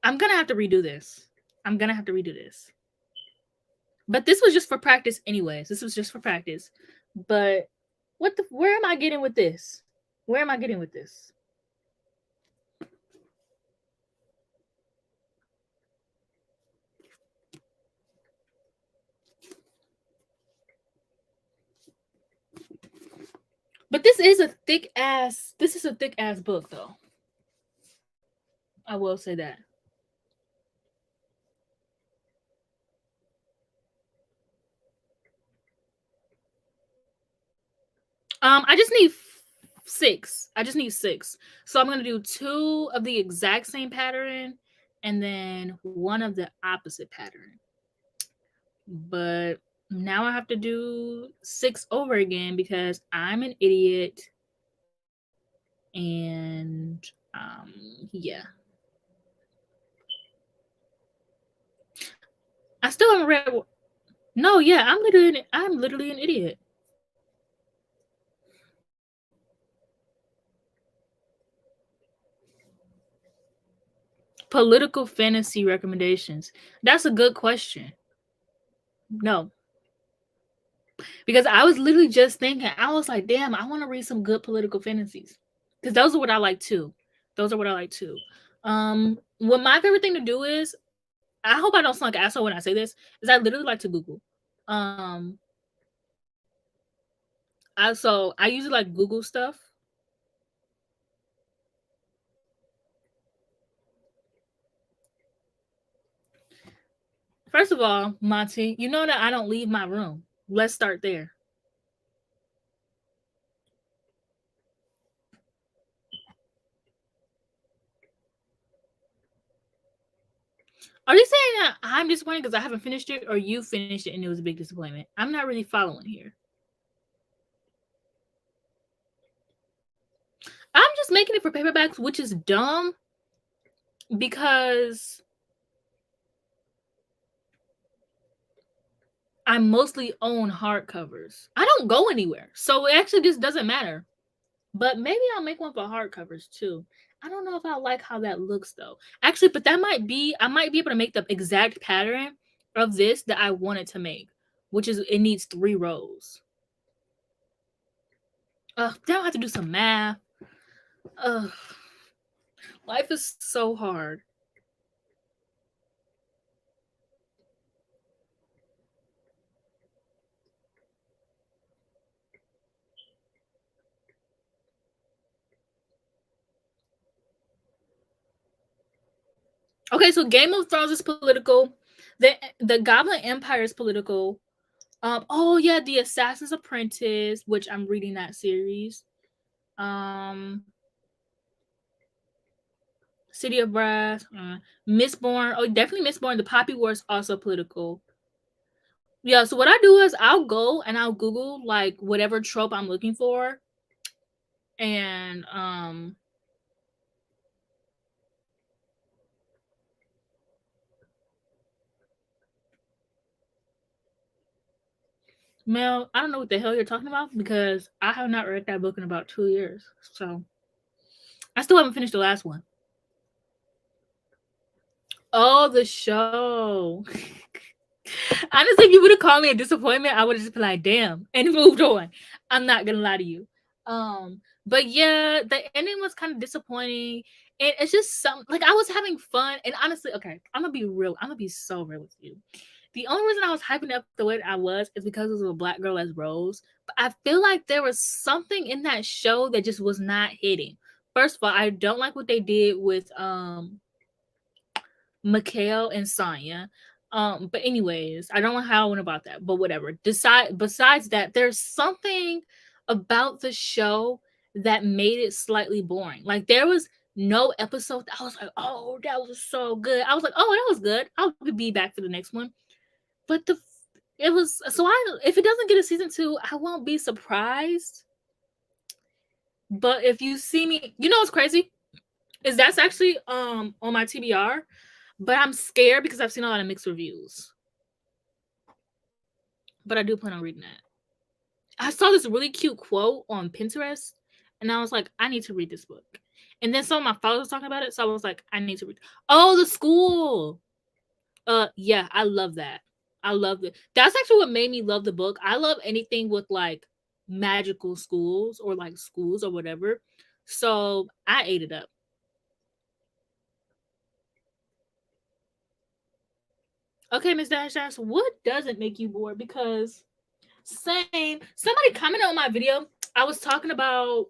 I'm gonna have to redo this. But this was just for practice anyways. This was just for practice. But where am I getting with this? Where am I getting with this? But this is a thick ass book though. I will say that. I just need 6. I just need 6. So I'm gonna do 2 of the exact same pattern and then 1 of the opposite pattern. But now I have to do 6 over again because I'm an idiot. And yeah. I still haven't read. No, yeah, I'm literally an idiot. Political fantasy recommendations. That's a good question. No. Because I was literally just thinking, I was like, damn, I want to read some good political fantasies. Because those are what I like too. What my favorite thing to do is, I hope I don't sound like an asshole when I say this, is I literally like to Google. I usually like Google stuff. First of all, Monty, you know that I don't leave my room. Let's start there. Are you saying that I'm disappointed because I haven't finished it, or you finished it and it was a big disappointment? I'm not really following here. I'm just making it for paperbacks, which is dumb because I mostly own hardcovers. I don't go anywhere, so it actually just doesn't matter. But maybe I'll make one for hardcovers too. I don't know if I like how that looks though. Actually, but I might be able to make the exact pattern of this that I wanted to make, which is it needs 3 rows. Then I'll have to do some math. Ugh. Life is so hard. Okay, so Game of Thrones is political. The Goblin Empire is political. Oh yeah, The Assassin's Apprentice, which I'm reading that series. City of Brass, Mistborn. Oh, definitely Mistborn. The Poppy Wars also political. Yeah, so what I do is I'll go and I'll Google like whatever trope I'm looking for, and Mel, I don't know what the hell you're talking about because I have not read that book in about 2 years. So I still haven't finished the last one. Oh, the show. Honestly, if you would have called me a disappointment, I would have just been like, damn, and moved on. I'm not gonna lie to you. But yeah, the ending was kind of disappointing. And it's just some like I was having fun. And honestly, okay, I'm gonna be real. I'm gonna be so real with you. The only reason I was hyping up the way I was is because it was a black girl as Rose. But I feel like there was something in that show that just was not hitting. First of all, I don't like what they did with Mikhail and Sonya. But anyways, I don't know how I went about that, but whatever. Besides that, there's something about the show that made it slightly boring. Like there was no episode that I was like, oh, that was so good. I was like, oh, that was good. I'll be back for the next one. But it was so I if it doesn't get a season 2, I won't be surprised. But if you see me, you know what's crazy? Is that's actually on my TBR, but I'm scared because I've seen a lot of mixed reviews. But I do plan on reading that. I saw this really cute quote on Pinterest, and I was like, I need to read this book. And then some of my followers talking about it, so I was like, I need to read. Oh, the school. Yeah, I love that. I love it. That's actually what made me love the book. I love anything with like magical schools or like schools or whatever. So I ate it up. Okay, Miss Dash Dash, what doesn't make you bored? Because same. Somebody commented on my video. I was talking about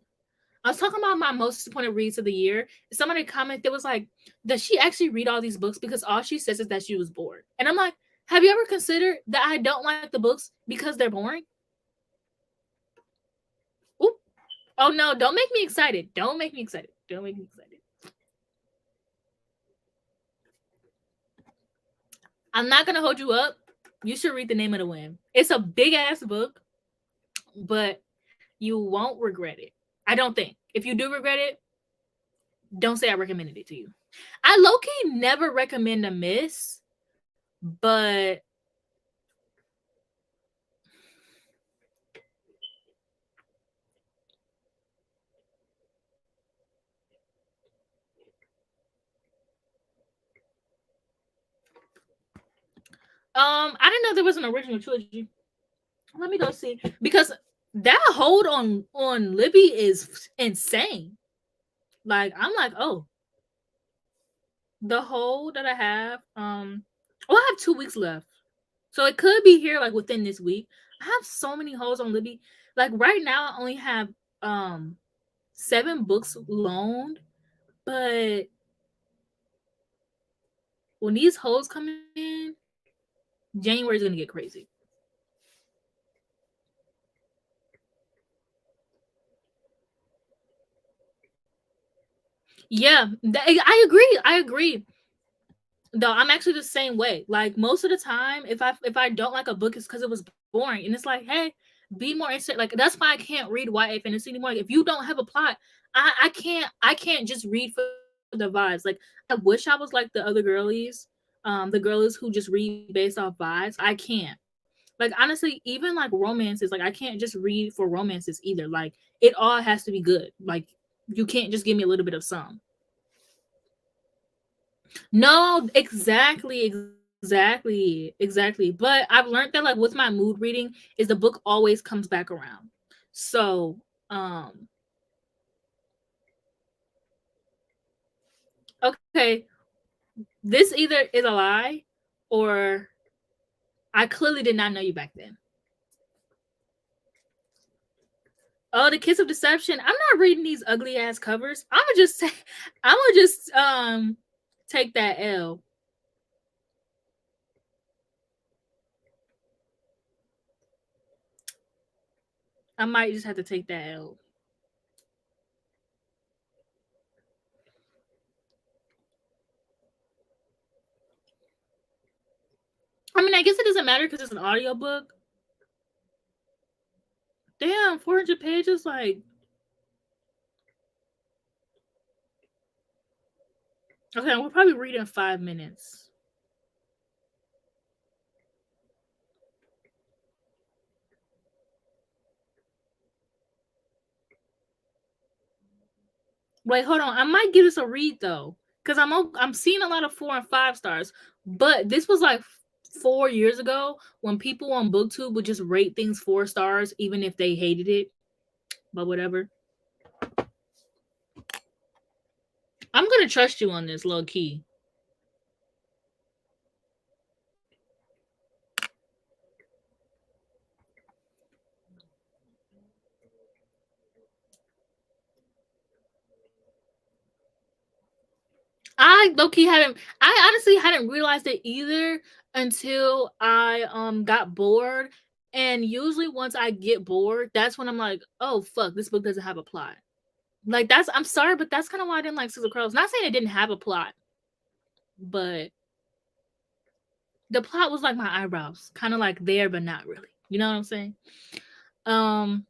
my most disappointed reads of the year. Somebody commented, was like, does she actually read all these books? Because all she says is that she was bored. And I'm like, have you ever considered that I don't like the books because they're boring? Oop. Oh no, don't make me excited. Don't make me excited. Don't make me excited. I'm not gonna hold you up. You should read The Name of the Wind. It's a big ass book, but you won't regret it. I don't think. If you do regret it, don't say I recommended it to you. I low-key never recommend a miss, but I didn't know there was an original trilogy. Let me go see because that hold on Libby is insane. Like I'm like, oh, the hold that I have, oh, I have 2 weeks left, so it could be here like within this week. I have so many holds on Libby. Like right now, I only have 7 books loaned, but when these holds come in, January is gonna get crazy. Yeah, I agree. I agree. Though I'm actually the same way. Like most of the time, if I don't like a book, it's because it was boring. And it's like, hey, be more interested. Like that's why I can't read YA fantasy anymore. Like, if you don't have a plot, I can't just read for the vibes. Like I wish I was like the other girlies, the girlies who just read based off vibes. I can't. Like honestly, even like romances, like I can't just read for romances either. Like it all has to be good. Like you can't just give me a little bit of some. No, exactly. But I've learned that like with my mood reading is the book always comes back around. So, okay, this either is a lie or I clearly did not know you back then. Oh, the Kiss of Deception. I'm not reading these ugly ass covers. I'm gonna just take that L. I might just have to take that L. I mean, I guess it doesn't matter because it's an audiobook. Damn, 400 pages. Like, okay, we'll probably read in 5 minutes. Wait, hold on. I might give this a read though, because I'm seeing a lot of 4 and 5 stars. But this was like 4 years ago when people on BookTube would just rate things 4 stars even if they hated it. But whatever. I'm gonna trust you on this, low key. I low key hadn't. I honestly hadn't realized it either until I got bored. And usually, once I get bored, that's when I'm like, "Oh fuck, this book doesn't have a plot." Like that's. I'm sorry, but that's kind of why I didn't like Sister Crows. Not saying it didn't have a plot, but the plot was like my eyebrows, kind of like there, but not really. You know what I'm saying? Um,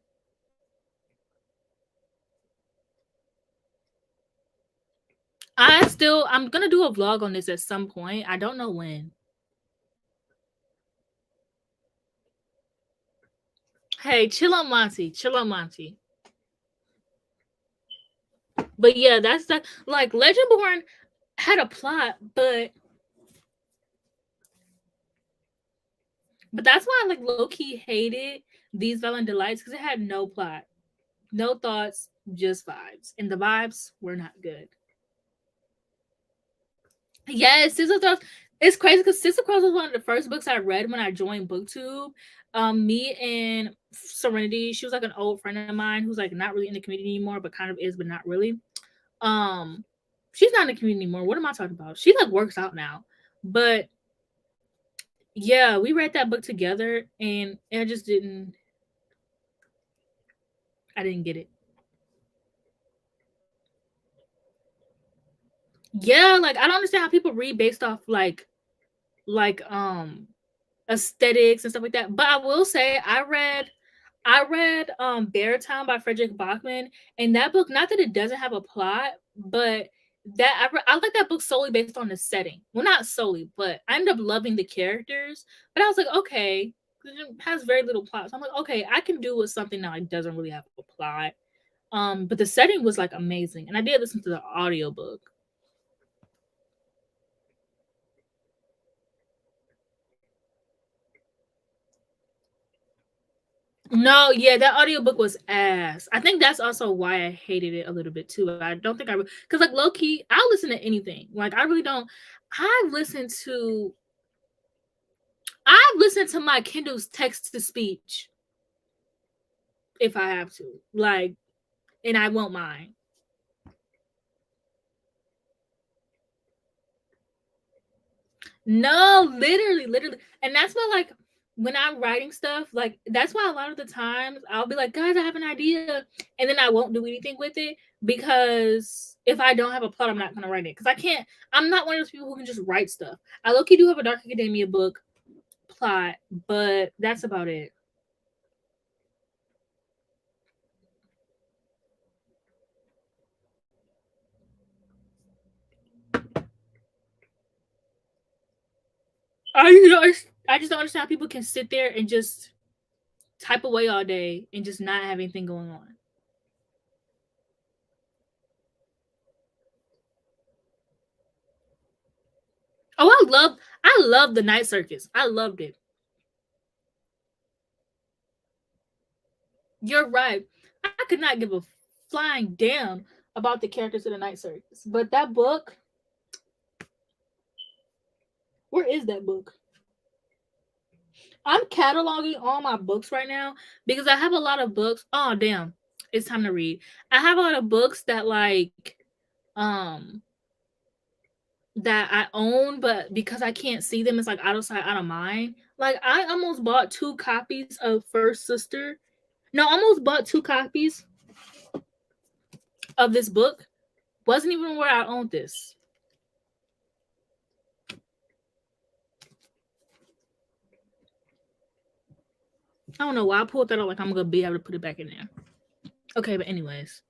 I'm gonna do a vlog on this at some point. I don't know when. Hey, chill on Monty. Chill on Monty. But yeah, that's the like Legendborn had a plot, but that's why I like low key hated These Valiant Delights because it had no plot, no thoughts, just vibes, and the vibes were not good. Yes, Sister Cross. It's crazy because Sister Cross was one of the first books I read when I joined BookTube. Me and Serenity, she was like an old friend of mine who's like not really in the community anymore, but kind of is, but not really. Um, she's not in the community anymore. What am I talking about? She like works out now, but yeah, we read that book together, and I just didn't. I didn't get it. Yeah, like I don't understand how people read based off like aesthetics and stuff like that. But I will say I read Bear Town by Frederick Bachman, and that book, not that it doesn't have a plot, but I like that book solely based on the setting. Well, not solely, but I ended up loving the characters. But I was like, okay, it has very little plot. So I'm like, okay, I can do with something that like doesn't really have a plot. But the setting was like amazing, and I did listen to the audiobook. No, yeah, that audiobook was ass. I think that's also why I hated it a little bit too. I don't think I because like low key, I'll listen to anything. Like I really don't. I've listened to I've listened to my Kindle's text to speech if I have to. Like, and I won't mind. No, literally. And that's why like when I'm writing stuff, like that's why a lot of the times I'll be like, guys, I have an idea, and then I won't do anything with it because if I don't have a plot, I'm not gonna write it. Because I can't, I'm not one of those people who can just write stuff. I low-key do have a Dark Academia book plot, but that's about it. I just don't understand how people can sit there and just type away all day and just not have anything going on. Oh, I love the Night Circus. I loved it. You're right. I could not give a flying damn about the characters of the Night Circus. But that book, where is that book? I'm cataloging all my books right now because I have a lot of books. Oh damn. It's time to read. I have a lot of books that um that I own, but because I can't see them, it's like out of sight, out of mind. Like I almost bought 2 copies of First Sister. No, almost bought 2 copies of this book. Wasn't even where I owned this. I don't know why I pulled that out like I'm gonna be able to put it back in there. Okay, but anyways.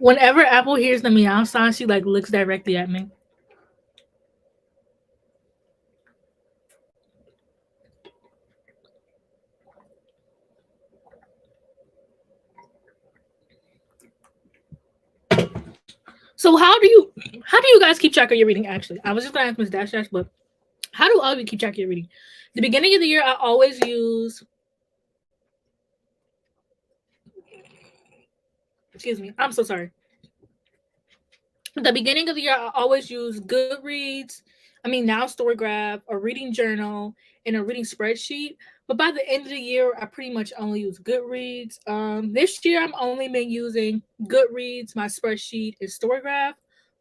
Whenever Apple hears the meow sound, she like looks directly at me. So how do you guys keep track of your reading? Actually, I was just gonna ask Miss Dash Dash, but how do all of you keep track of your reading? The beginning of the year, I always use. Excuse me. I'm so sorry. At the beginning of the year, I always use Goodreads. I mean, now Storygraph, a reading journal, and a reading spreadsheet. But by the end of the year, I pretty much only use Goodreads. This year, I'm only been using Goodreads, my spreadsheet, and Storygraph.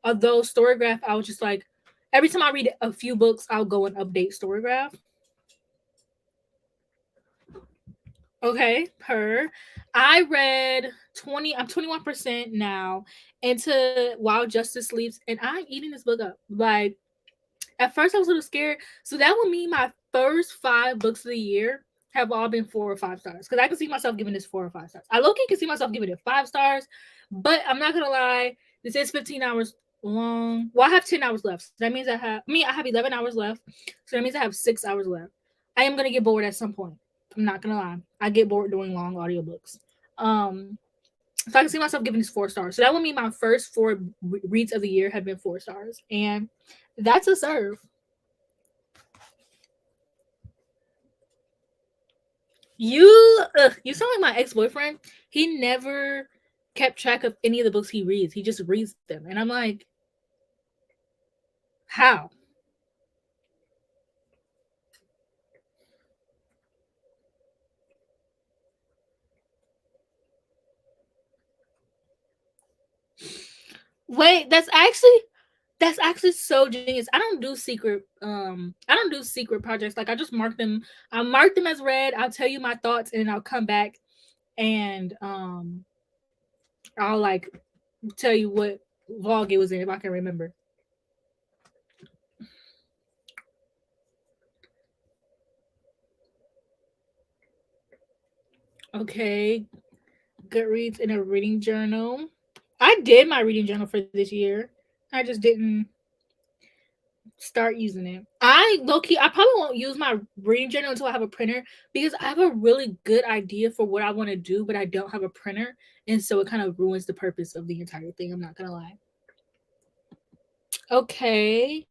Although Storygraph, I was just like, every time I read a few books, I'll go and update Storygraph. Okay, per. I read 20, I'm 21% now into While Justice Sleeps, and I'm eating this book up. Like, at first I was a little scared. So that would mean my first 5 books of the year have all been 4 or 5 stars. Because I can see myself giving this 4 or 5 stars. I low-key can see myself giving it 5 stars, but I'm not gonna lie, this is 15 hours long. Well, I have 10 hours left. So that means I have 11 hours left. So that means I have 6 hours left. I am gonna get bored at some point. I'm not gonna lie. I get bored doing long audiobooks. So I can see myself giving this 4 stars. So that would mean my first 4 reads of the year have been 4 stars. And that's a serve. You sound like my ex-boyfriend. He never kept track of any of the books he reads. He just reads them. And I'm like, how? Wait, that's actually so genius. I don't do secret projects. Like, I just mark them. I mark them as read. I'll tell you my thoughts and I'll come back and I'll like tell you what vlog it was in if I can remember. Okay, Goodreads in a reading journal. I did my reading journal for this year. I just didn't start using it. I probably won't use my reading journal until I have a printer because I have a really good idea for what I want to do, but I don't have a printer, and so it kind of ruins the purpose of the entire thing. I'm not gonna lie. Okay.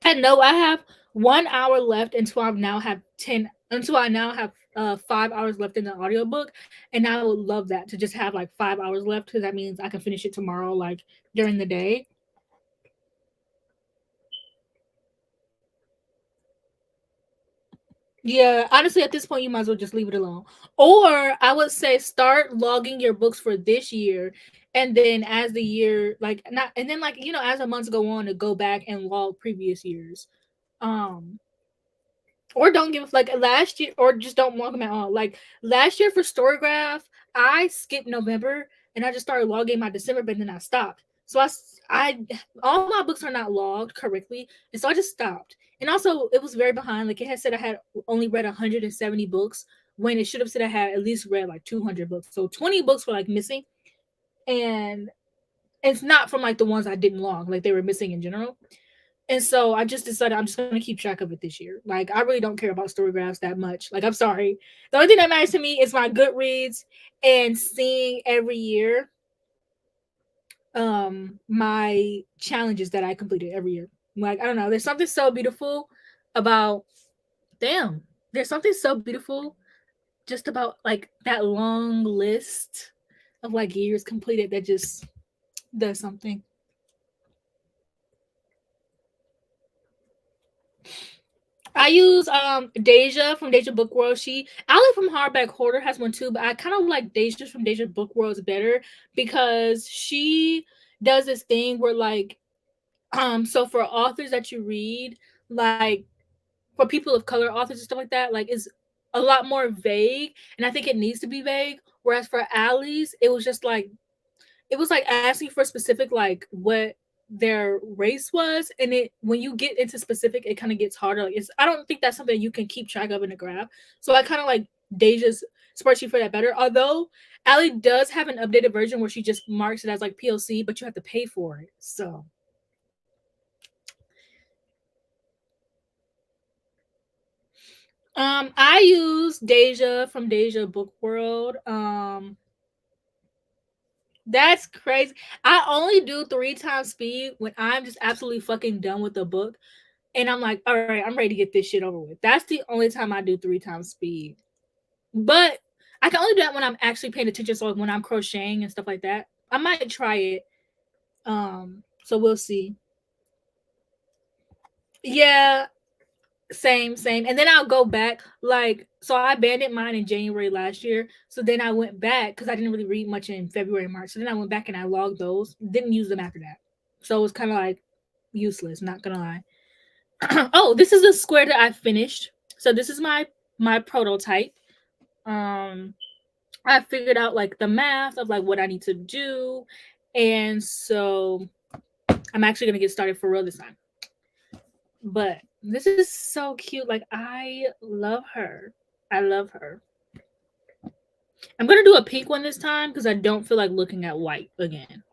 And no, I have 1 hour left until I now have 5 hours left in the audiobook. And I would love that to just have like 5 hours left because that means I can finish it tomorrow, like during the day. Yeah, honestly, at this point, you might as well just leave it alone. Or I would say start logging your books for this year, and then as the year like not, and then like as the months go on, to go back and log previous years. Um, or don't give like last year, or just don't log them at all. Like last year for Storygraph, I skipped November and I just started logging my December, but then I stopped. So I all my books are not logged correctly, and so I just stopped. And also, it was very behind. Like it had said I had only read 170 books when it should have said I had at least read like 200 books. So 20 books were like missing, and it's not from like the ones I didn't log, like they were missing in general. And so I just decided I'm just gonna keep track of it this year. Like I really don't care about Storygraphs that much. Like I'm sorry, the only thing that matters to me is my Goodreads and seeing every year my challenges that I completed every year. Like I don't know, there's something so beautiful about damn. There's something so beautiful just about like that long list of like years completed that just does something. I use Deja from Deja Book World. Ali from Hardback Hoarder has one too, but I kind of like Deja from Deja Book Worlds better because she does this thing where like so for authors that you read, like for people of color authors and stuff like that, like it's a lot more vague, and I think it needs to be vague. Whereas for Ali's, it was like asking for specific like what their race was, and it when you get into specific it kind of gets harder. Like I don't think that's something you can keep track of in a graph, so I kind of like Deja's spreadsheet for that better. Although Allie does have an updated version where she just marks it as like POC, but you have to pay for it. So I use Deja from Deja Book World. That's crazy. I only do 3 times speed when I'm just absolutely fucking done with the book. And I'm like, all right, I'm ready to get this shit over with. That's the only time I do 3 times speed. But I can only do that when I'm actually paying attention. So when I'm crocheting and stuff like that, I might try it. So we'll see. Yeah, same. And then I'll go back. Like, so I abandoned mine in January last year. So then I went back because I didn't really read much in February, March. So then I went back and I logged those. Didn't use them after that. So it was kind of like useless, not gonna lie. Oh, this is the square that I finished. So this is my prototype. Um I figured out like the math of like what I need to do. And so I'm actually gonna get started for real this time. But this is so cute. Like I love her. I love her. I'm gonna do a pink one this time because I don't feel like looking at white again.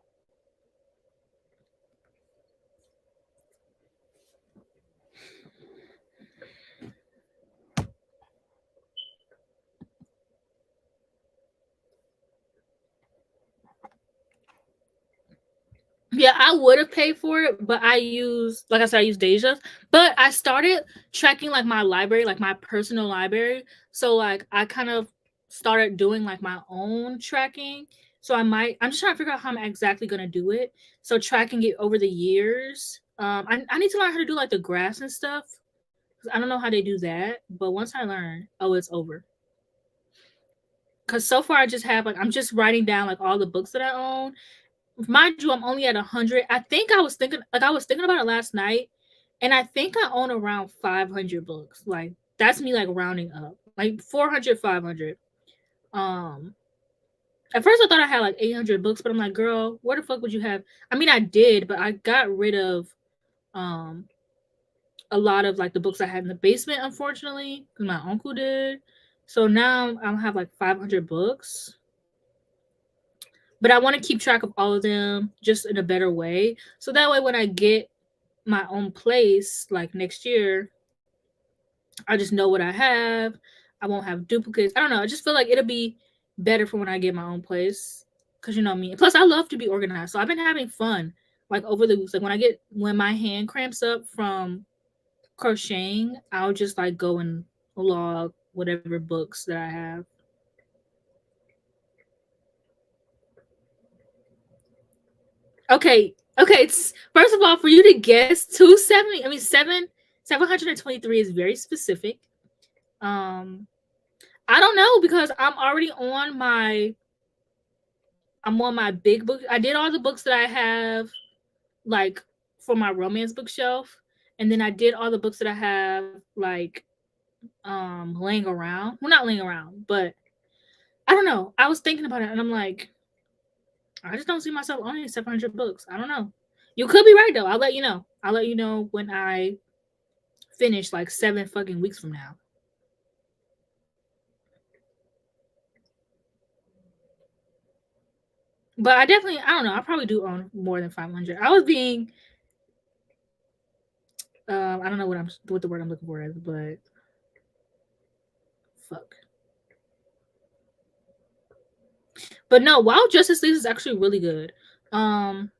Yeah, I would have paid for it, but I use, like I said, I use Deja's. But I started tracking like my library, like my personal library. So like I kind of started doing like my own tracking. So I'm just trying to figure out how I'm exactly gonna do it. So tracking it over the years. I need to learn how to do like the graphs and stuff. I don't know how they do that, but once I learn, oh, it's over. Cause so far I just have like I'm just writing down like all the books that I own. Mind you, I'm only at 100. I was thinking about it last night, and I think I own around 500 books. Like that's me like rounding up, like 400, 500. Um, at first I thought I had like 800 books, but I'm like, girl, where the fuck would you have? I mean, I did, but I got rid of um a lot of like the books I had in the basement, unfortunately, because my uncle did. So now I have like 500 books, but I want to keep track of all of them just in a better way. So that way, when I get my own place like next year, I just know what I have. I won't have duplicates. I don't know. I just feel like it'll be better for when I get my own place. Cause you know me. Plus, I love to be organized. So I've been having fun like over the weeks. Like when my hand cramps up from crocheting, I'll just like go and log whatever books that I have. Okay. It's first of all for you to guess 270. I mean 723 is very specific. Um, I don't know because I'm on my big book. I did all the books that I have like for my romance bookshelf, and then I did all the books that I have like laying around. Well, not laying around, but I don't know. I was thinking about it, and I'm like, I just don't see myself owning 700 books. I don't know. You could be right though. I'll let you know. I'll let you know when I finish like 7 fucking weeks from now. But I don't know. I probably do own more than 500. I was being, I don't know what the word I'm looking for is, but fuck. But no, Wild Justice League is actually really good. Um,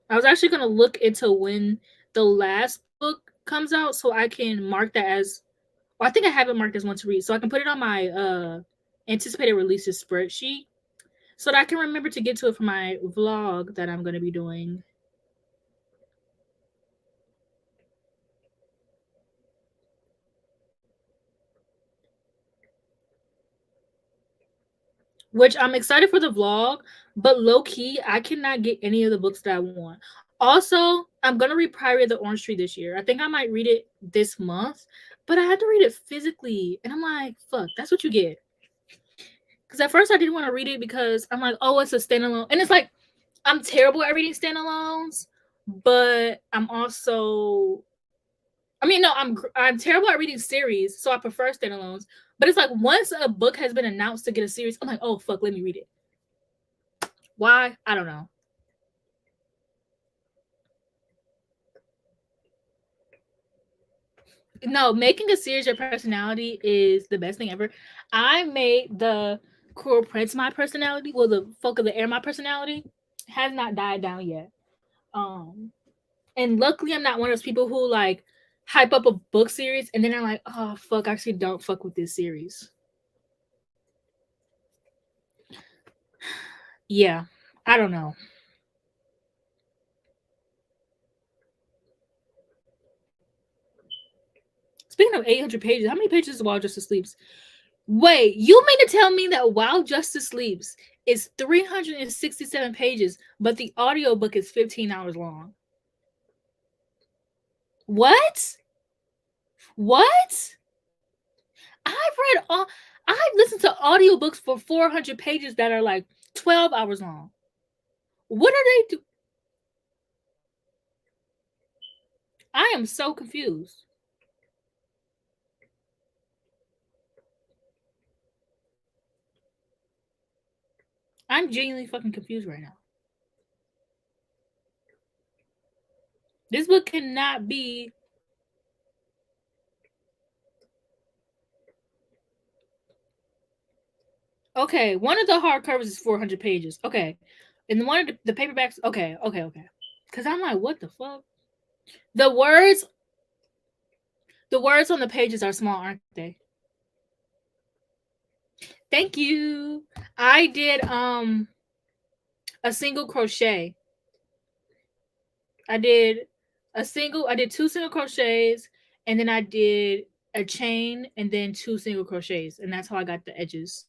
I was actually gonna look into when the last book comes out so I can mark that as. Well, I think I have it marked as one to read, so I can put it on my anticipated releases spreadsheet, so that I can remember to get to it for my vlog that I'm gonna be doing. Which I'm excited for the vlog, but low key, I cannot get any of the books that I want. Also, I'm gonna read Priory of the Orange Tree this year. I think I might read it this month, but I had to read it physically, and I'm like, fuck, that's what you get. Because at first I didn't want to read it because I'm like, oh, it's a standalone, and it's like I'm terrible at reading standalones, but I mean, no, I'm terrible at reading series, so I prefer standalones. But it's like once a book has been announced to get a series, I'm like, oh fuck, let me read it. Why? I don't know. No, making a series your personality is the best thing ever. I made the Cruel Prince my personality. Well, the Folk of the Air my personality has not died down yet. And luckily I'm not one of those people who like hype up a book series and then they're like, oh fuck, I actually don't fuck with this series. Yeah, I don't know. Speaking of 800 pages, how many pages is While Justice Sleeps? Wait, you mean to tell me that While Justice Sleeps is 367 pages, but the audiobook is 15 hours long? What? What? I've read all I've listened to audiobooks for 400 pages that are like 12 hours long. What are they do? I am so confused. I'm genuinely fucking confused right now. This book cannot be. Okay, one of the hardcovers is 400 pages. Okay. And one of the paperbacks. Okay. Because I'm like, what the fuck? The words. The words on the pages are small, aren't they? Thank you. I did a single crochet. I did two single crochets, and then I did a chain and then two single crochets, and that's how I got the edges.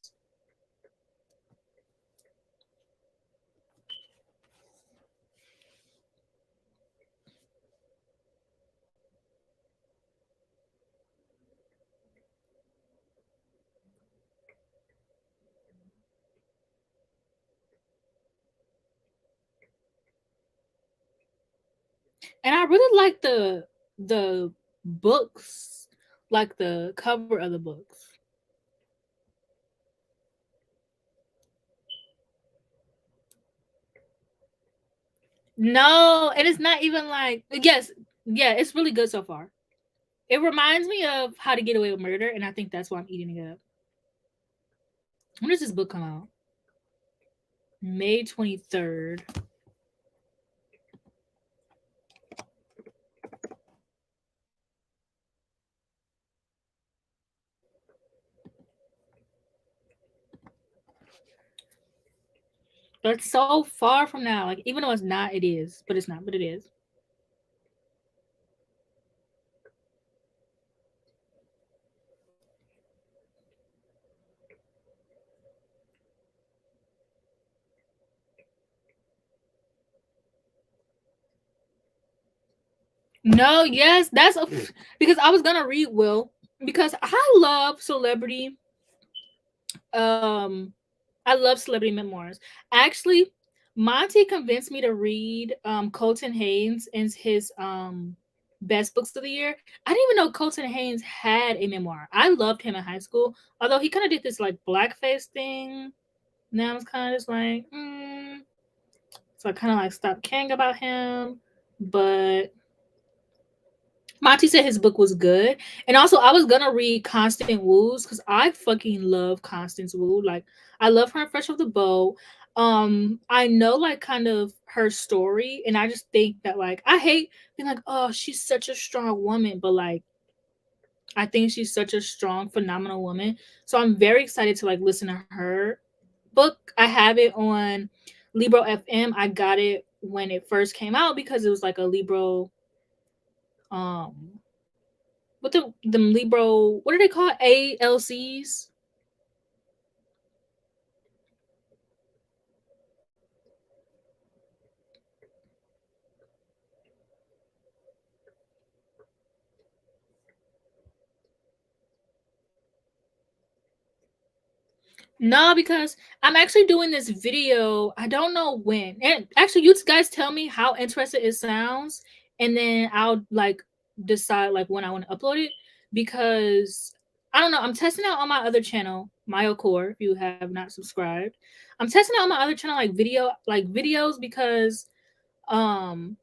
And I really like the books, like the cover of the books. No, and it's not even like yes, yeah, it's really good so far. It reminds me of How to Get Away with Murder, and I think that's why I'm eating it up. When does this book come out? May 23rd. That's so far from now. Like, even though it's not, it is. But it's not, but it is. No, yes, that's a, because I was gonna read Will because I love celebrity. Um, I love celebrity memoirs. Actually, Monty convinced me to read Colton Haynes and his best books of the year. I didn't even know Colton Haynes had a memoir. I loved him in high school, although he kind of did this like blackface thing. Now I was kind of just like, so I kind of like stopped caring about him. But Monty said his book was good. And also I was gonna read Constant Wu's because I fucking love Constance Wu. Like I love her in Fresh Off the Boat. I know like kind of her story, and I just think that like I hate being like, oh, she's such a strong woman, but like I think she's such a strong, phenomenal woman. So I'm very excited to like listen to her book. I have it on Libro FM. I got it when it first came out because it was like a Libro um what the Libro, what are they called? ALCs? No, because I'm actually doing this video. I don't know when. And actually, you guys tell me how interested it sounds, and then I'll like decide like when I want to upload it because I don't know. I'm testing out on my other channel, Myo Core. If you have not subscribed, I'm testing out on my other channel like videos because um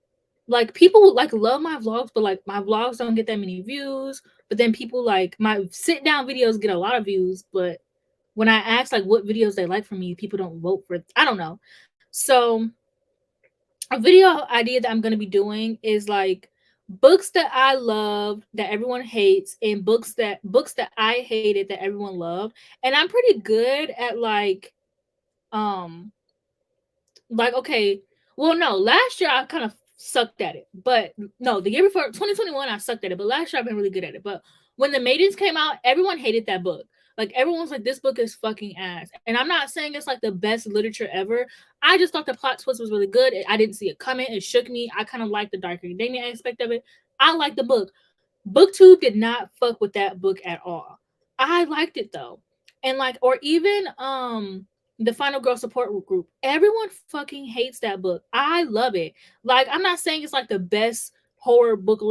like people like love my vlogs, but like my vlogs don't get that many views. But then people like my sit down videos get a lot of views, but when I ask like what videos they like from me, people don't vote for. I don't know. So a video idea that I'm gonna be doing is like books that I love that everyone hates, and books that I hated that everyone loved. And I'm pretty good at um like okay, well no, last year I kind of sucked at it, but no, the year before 2021 I sucked at it, but last year I've been really good at it. But when the Maidens came out, everyone hated that book. Like everyone was like, "This book is fucking ass," and I'm not saying it's like the best literature ever. I just thought the plot twist was really good. I didn't see it coming. It shook me. I kind of liked the dark academia aspect of it. I liked the book. BookTube did not fuck with that book at all. I liked it though. And like or even the Final Girl support group. Everyone fucking hates that book. I love it. Like I'm not saying it's like the best horror book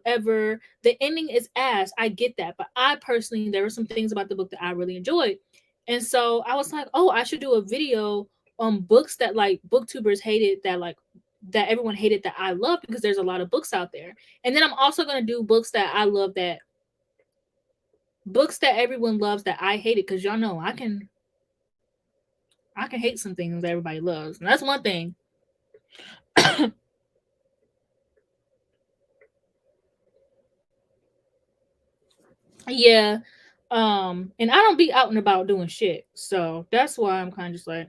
ever. The ending is ass. I get that, but I personally there were some things about the book that I really enjoyed. And so I was like, "Oh, I should do a video on books that like booktubers hated that everyone hated that I love because there's a lot of books out there." And then I'm also gonna do books that everyone loves that I hated because y'all know I can hate some things that everybody loves, and that's one thing. Yeah, and I don't be out and about doing shit, so that's why I'm kind of just like,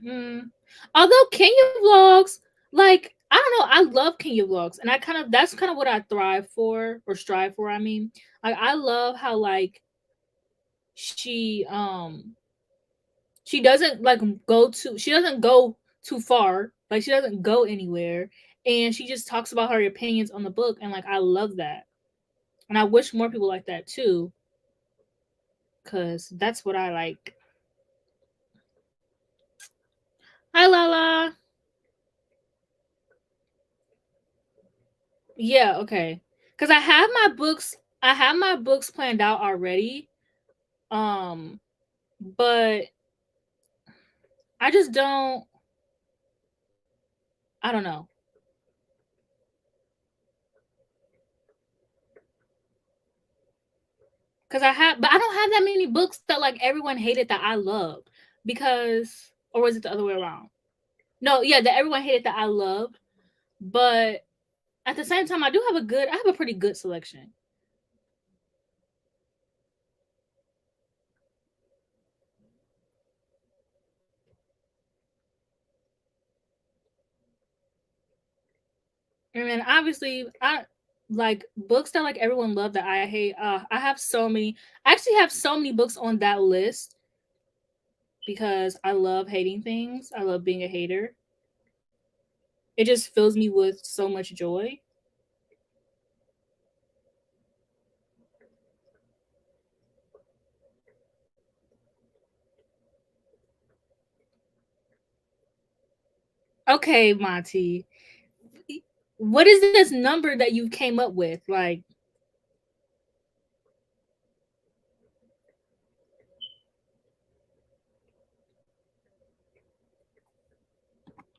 Although Kenya vlogs, like I don't know, I love Kenya vlogs, and that's kind of what I thrive for or strive for. I mean, like I love how like she she doesn't like she doesn't go too far, like she doesn't go anywhere, and she just talks about her opinions on the book, and like I love that, and I wish more people like that too, because that's what I like. Hi Lala. Yeah, okay, because I have my books planned out already, um but I just I don't know, because I don't have that many books that like everyone hated that I loved, because or was it the other way around? No, yeah, that everyone hated that I loved, but at the same time, I have a pretty good selection. And then obviously, I like books that like everyone loved that I hate. I have so many. I actually have so many books on that list because I love hating things. I love being a hater. It just fills me with so much joy. Okay, Monty, what is this number that you came up with? Like,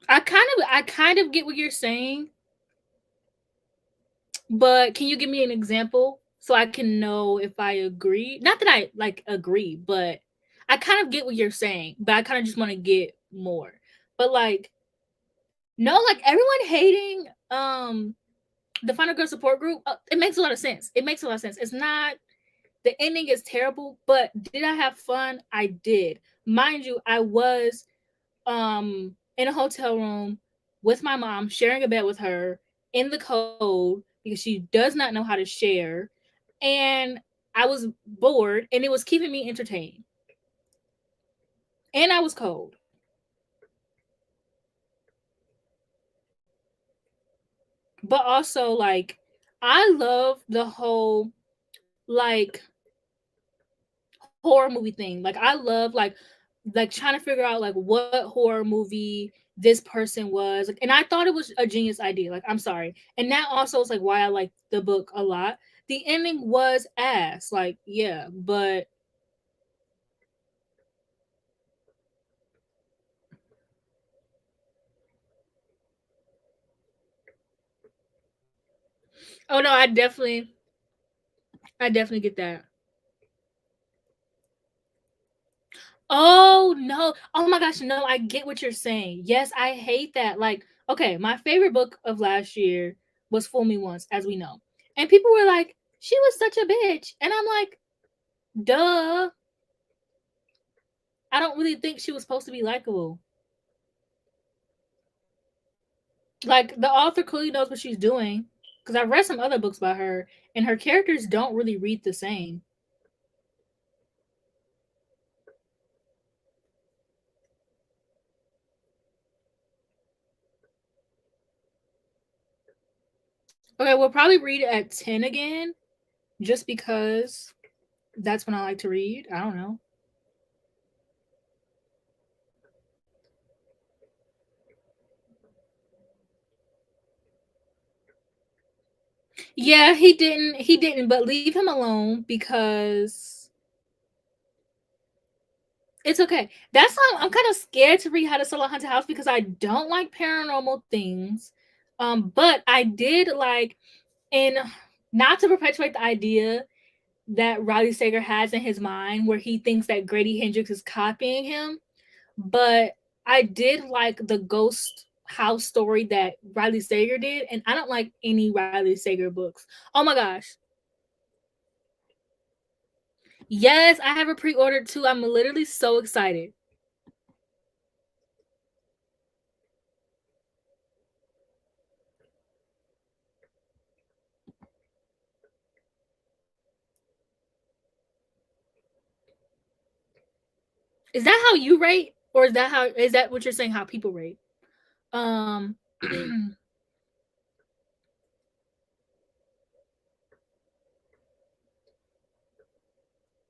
I kind of get what you're saying, but can you give me an example so I can know if I agree? Not that I like agree, but I kind of get what you're saying, but I kind of just want to get more. But like, no, like everyone hating the Final Girl support group, it makes a lot of sense. It makes a lot of sense. It's not the ending is terrible, but did I have fun? I did. Mind you, I was in a hotel room with my mom, sharing a bed with her in the cold because she does not know how to share. And I was bored and it was keeping me entertained. And I was cold. But also like I love the whole like horror movie thing. Like I love like trying to figure out like what horror movie this person was. Like, and I thought it was a genius idea. Like I'm sorry. And that also is like why I like the book a lot The ending was ass. Like, yeah, but oh no, I definitely get that. Oh no. Oh my gosh, no, I get what you're saying. Yes, I hate that. Like, okay, my favorite book of last year was Fool Me Once, as we know. And people were like, she was such a bitch. And I'm like, duh. I don't really think she was supposed to be likable. Like, the author clearly knows what she's doing. Because I've read some other books by her, and her characters don't really read the same. Okay, we'll probably read it at 10 again, just because that's when I like to read. I don't know. Yeah, he didn't, but leave him alone because it's okay. That's why I'm kind of scared to read How to Sell a Haunted House because I don't like paranormal things. But I did like, and not to perpetuate the idea that Riley Sager has in his mind where he thinks that Grady Hendrix is copying him, but I did like the ghost house story that Riley Sager did, and I don't like any Riley Sager books. Oh my gosh. Yes, I have a pre-ordered too. I'm literally so excited. Is that how you rate? Or is that what you're saying how people rate? Um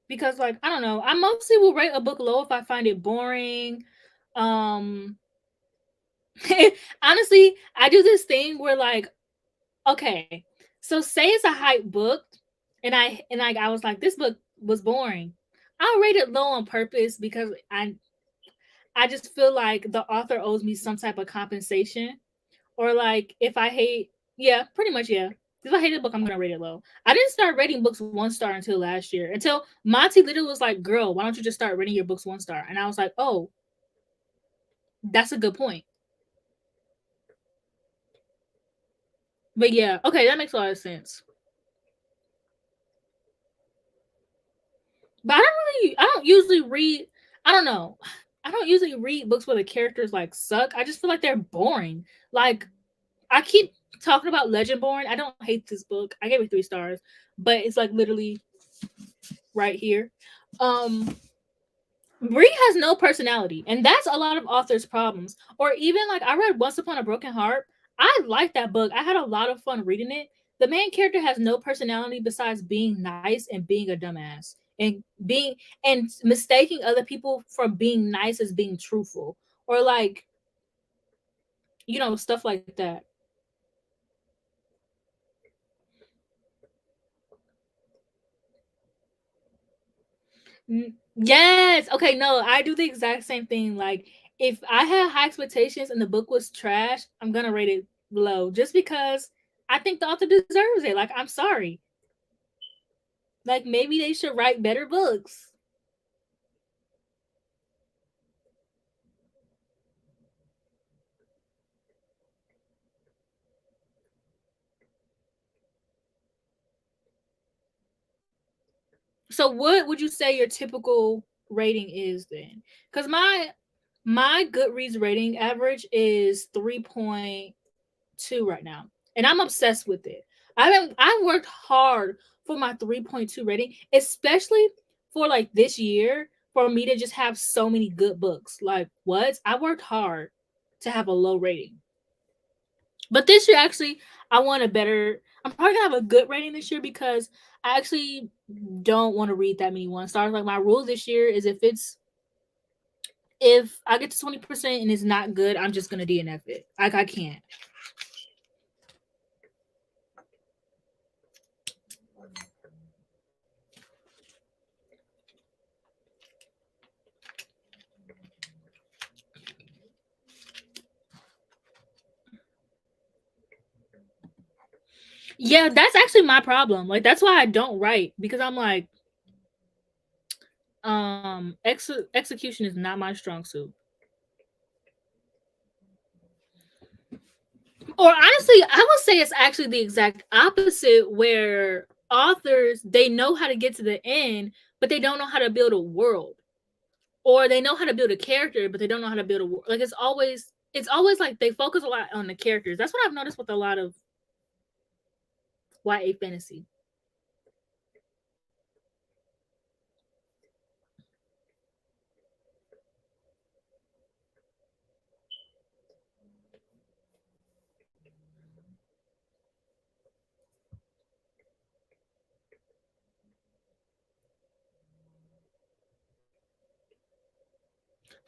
because like I don't know, I mostly will rate a book low if I find it boring. Um honestly, I do this thing where like, okay, so say it's a hype book and like I was like, this book was boring. I'll rate it low on purpose because I just feel like the author owes me some type of compensation. Or like if I hate, yeah, pretty much, yeah. If I hate a book, I'm gonna rate it low. I didn't start rating books 1 star until last year. Until Monty Little was like, "Girl, why don't you just start rating your books 1 star?" And I was like, "Oh, that's a good point." But yeah, okay, that makes a lot of sense. But I don't usually read. I don't know. I don't usually read books where the characters like suck. I just feel like they're boring. Like I keep talking about Legendborn. I don't hate this book. I gave it 3 stars, but it's like literally right here. Um, Brie has no personality, and that's a lot of authors' problems. Or even like I read Once Upon a Broken Heart. I liked that book. I had a lot of fun reading it. The main character has no personality besides being nice and being a dumbass and being and mistaking other people for being nice as being truthful or like stuff like that. Yes. Okay. No, I do the exact same thing. Like, if I had high expectations and the book was trash, I'm gonna rate it low just because I think the author deserves it. Like, I'm sorry. Like, maybe they should write better books. So, what would you say your typical rating is then? Because my Goodreads rating average is 3.2 right now, and I'm obsessed with it. I worked hard for my 3.2 rating, especially for like this year for me to just have so many good books. Like what? I worked hard to have a low rating. But this year actually I want a better I'm probably gonna have a good rating this year because I actually don't want to read that many 1 stars. Like my rule this year is if I get to 20% and it's not good, I'm just gonna DNF it. Like I can't. Yeah, that's actually my problem. Like that's why I don't write because I'm like, execution is not my strong suit. Or honestly, I would say it's actually the exact opposite where authors they know how to get to the end, but they don't know how to build a world. Or they know how to build a character, but they don't know how to build a world. Like it's always like they focus a lot on the characters. That's what I've noticed with a lot of YA fantasy.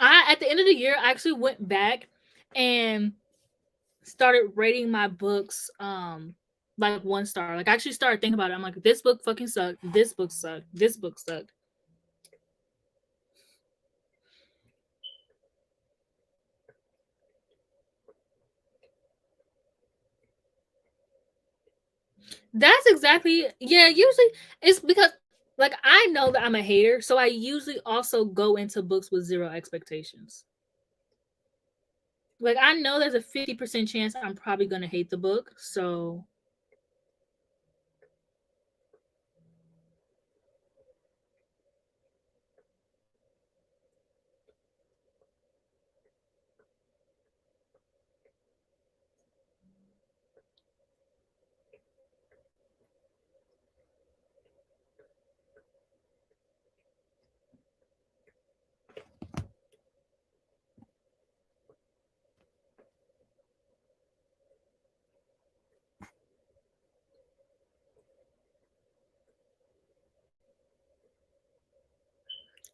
I at the end of the year I actually went back and started rating my books like 1 star. Like I actually started thinking about it. I'm like, this book fucking sucked. This book sucked. This book sucked. That's exactly yeah, usually it's because like I know that I'm a hater, so I usually also go into books with zero expectations. Like I know there's a 50% chance I'm probably gonna hate the book. So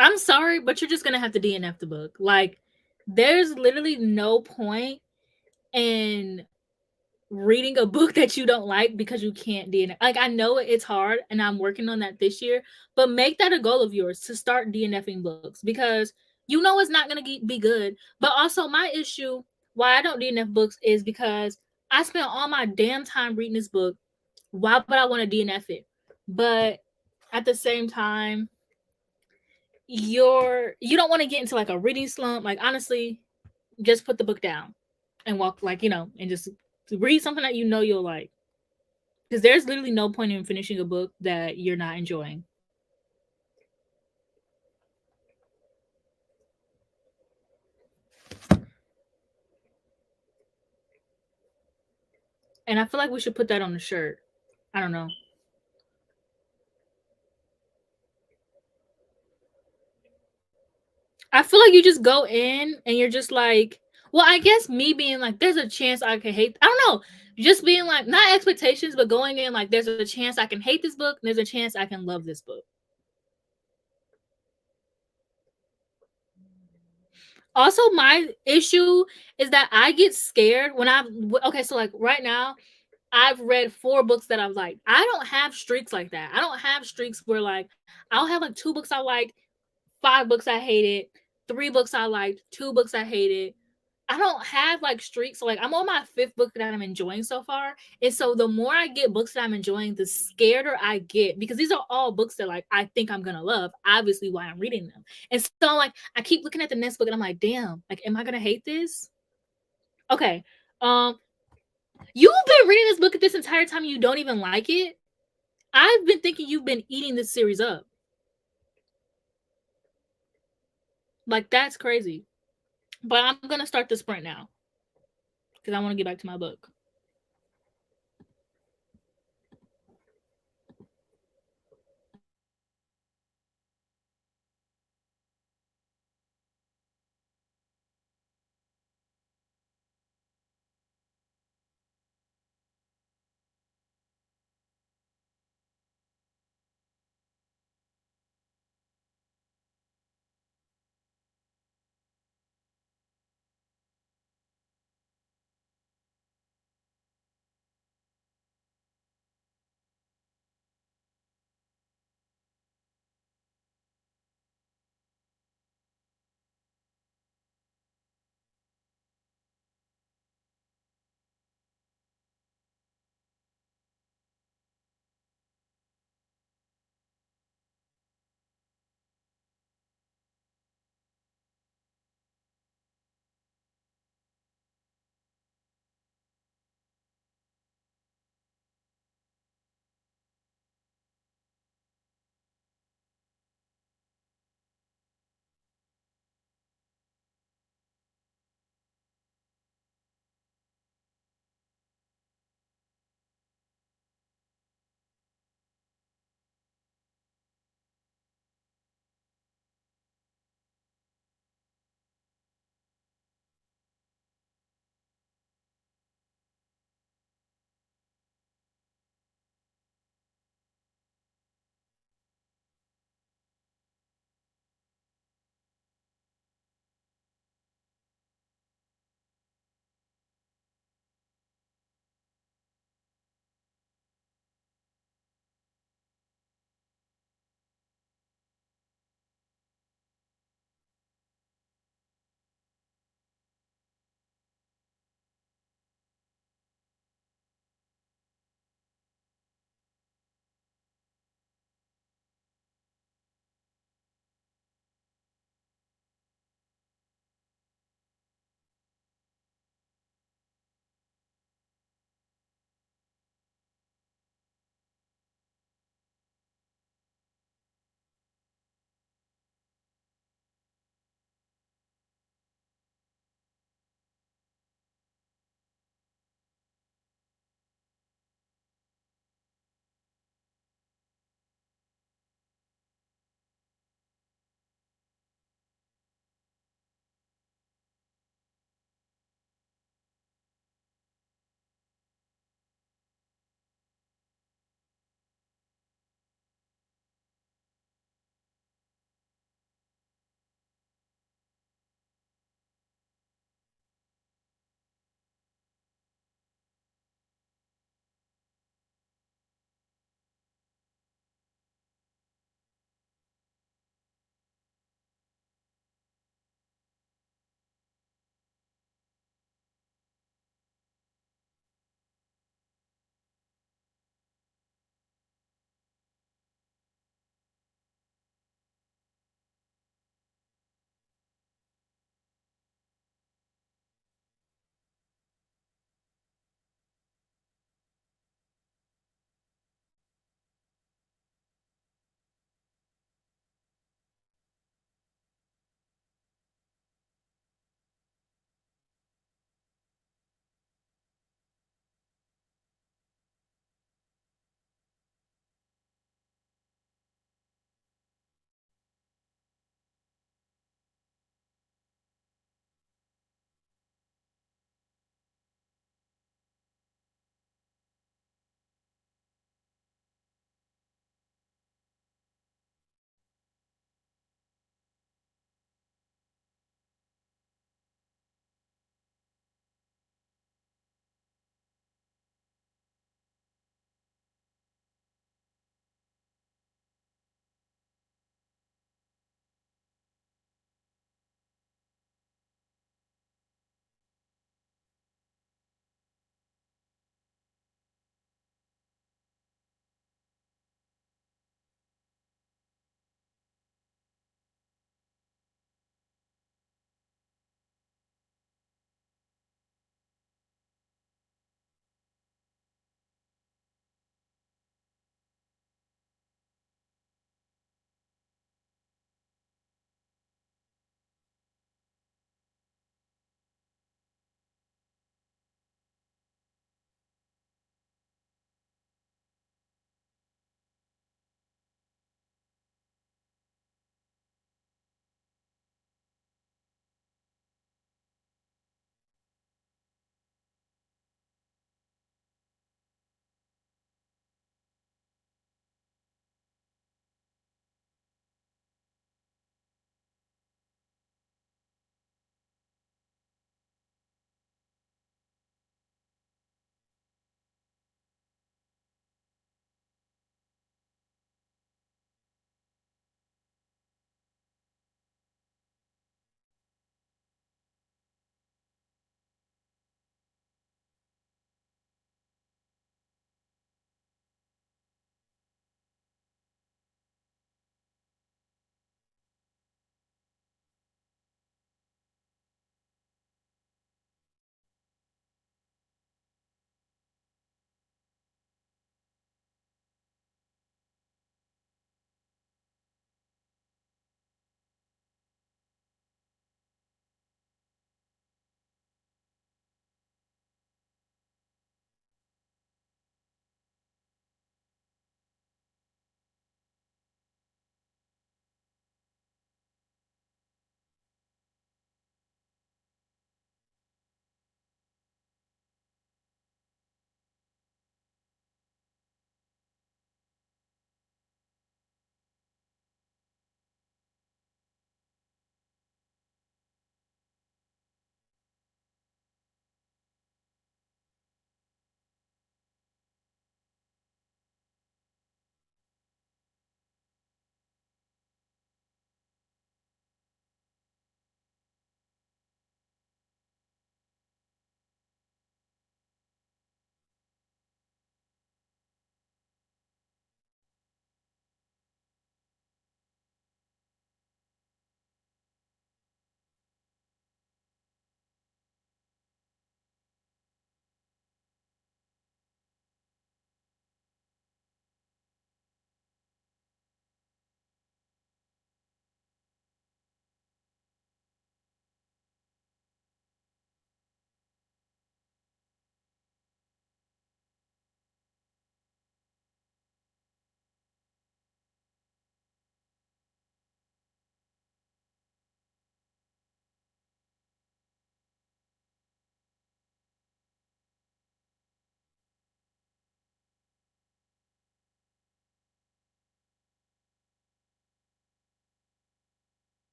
I'm sorry, but you're just gonna have to DNF the book. Like there's literally no point in reading a book that you don't like because you can't DNF. Like I know it's hard and I'm working on that this year, but make that a goal of yours to start DNFing books because you know it's not going to be good. But also my issue why I don't DNF books is because I spent all my damn time reading this book. Why would I want to DNF it? But at the same time, you don't want to get into like a reading slump. Like honestly, just put the book down and walk like, and just read something that you know you'll like. Because there's literally no point in finishing a book that you're not enjoying. And I feel like we should put that on the shirt. I don't know. I feel like you just go in and you're just like, well, I guess me being like, there's a chance I can hate. I don't know. Just being like, not expectations, but going in like, there's a chance I can hate this book. And there's a chance I can love this book. Also, my issue is that I get scared when okay, so like right now, I've read 4 books that I've liked. I don't have streaks like that. I don't have streaks where like I'll have like 2 books I like, 5 books I hated, 3 books I liked, 2 books I hated. I don't have like streaks. So like I'm on my 5th book that I'm enjoying so far. And so the more I get books that I'm enjoying, the scareder I get because these are all books that like I think I'm gonna love, obviously why I'm reading them. And so like I keep looking at the next book and I'm like, damn, like am I gonna hate this? Okay. Um, you've been reading this book this entire time and you don't even like it. I've been thinking you've been eating this series up. Like that's crazy. But I'm gonna start the sprint now because I want to get back to my book.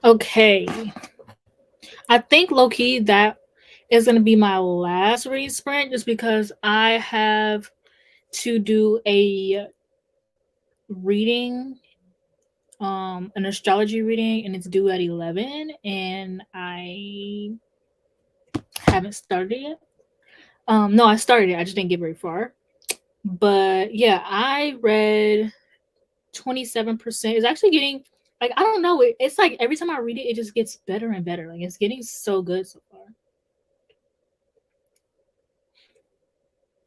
Okay. I think low key that is gonna be my last reading sprint just because I have to do a reading, an astrology reading, and it's due at 11, and I haven't started it yet. No, I started it. I just didn't get very far. But yeah, I read 27%. It's actually getting like I don't know. It's like every time I read it, it just gets better and better. Like it's getting so good so far.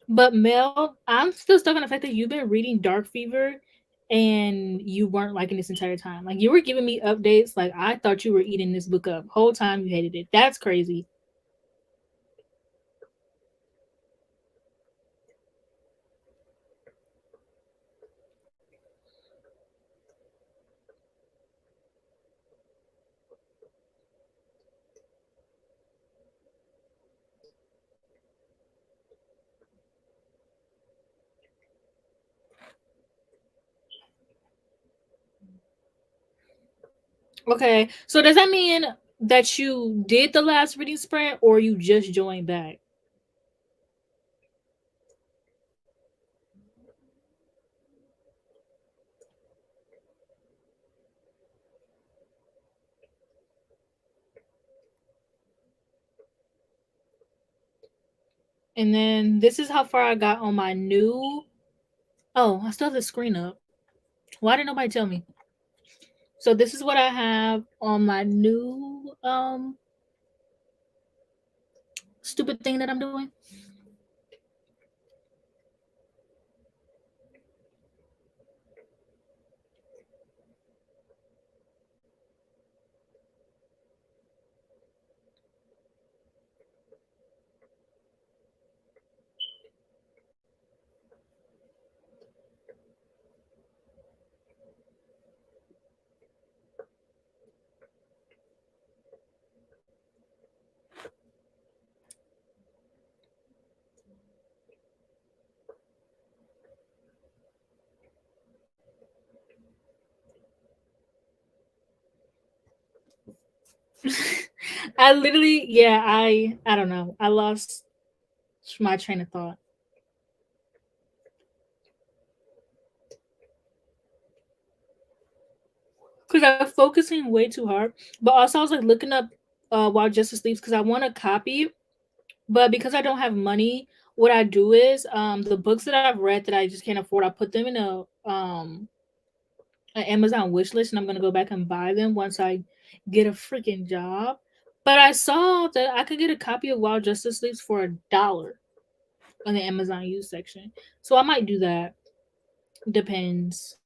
But Mel, I'm still stuck on the fact that you've been reading Dark Fever and you weren't liking this entire time. Like you were giving me updates. Like I thought you were eating this book up. Whole time you hated it. That's crazy. Okay. So does that mean that you did the last reading sprint or you just joined back? And then this is how far I got on my new. Oh, I still have the screen up. Why didn't nobody tell me? So this is what I have on my new stupid thing that I'm doing. I literally, yeah, I don't know. I lost my train of thought because I'm focusing way too hard. But also, I was like looking up while Justice sleeps because I want a copy, but because I don't have money, what I do is the books that I've read that I just can't afford, I put them in a an Amazon wish list, and I'm gonna go back and buy them once I get a freaking job. But I saw that I could get a copy of While Justice Sleeps for $1 on the Amazon used section, so I might do that. Depends.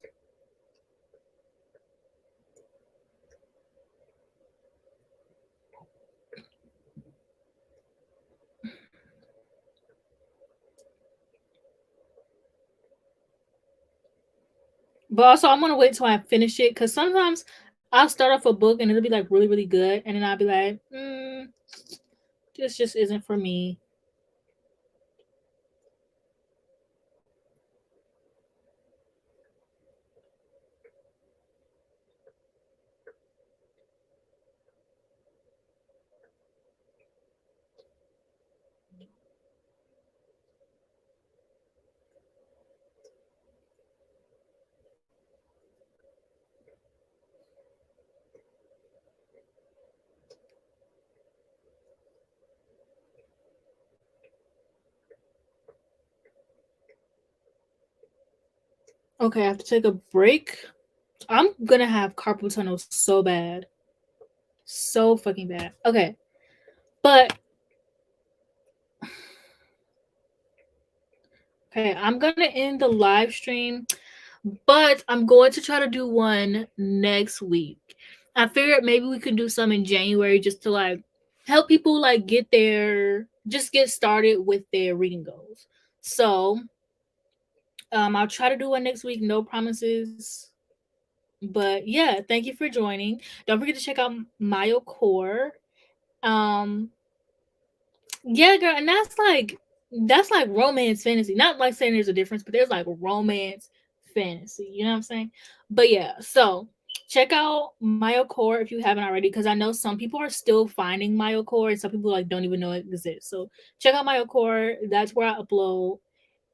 But also, I'm gonna wait till I finish it because sometimes I'll start off a book and it'll be like really, really good, and then I'll be like, this just isn't for me. Okay, I have to take a break. I'm gonna have carpal tunnel so bad, so fucking bad. Okay, but okay, I'm gonna end the live stream, but I'm going to try to do one next week. I figured maybe we could do some in January just to like help people like just get started with their reading goals. So I'll try to do one next week. No promises. But yeah, thank you for joining. Don't forget to check out Mayo Core. Um, yeah, girl, and that's like romance fantasy. Not like saying there's a difference, but there's like romance fantasy. You know what I'm saying? But yeah, so check out MyoCore if you haven't already, because I know some people are still finding MyoCore and some people like don't even know it exists. So check out MyoCore. That's where I upload.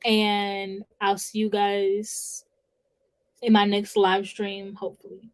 And I'll see you guys in my next live stream, hopefully.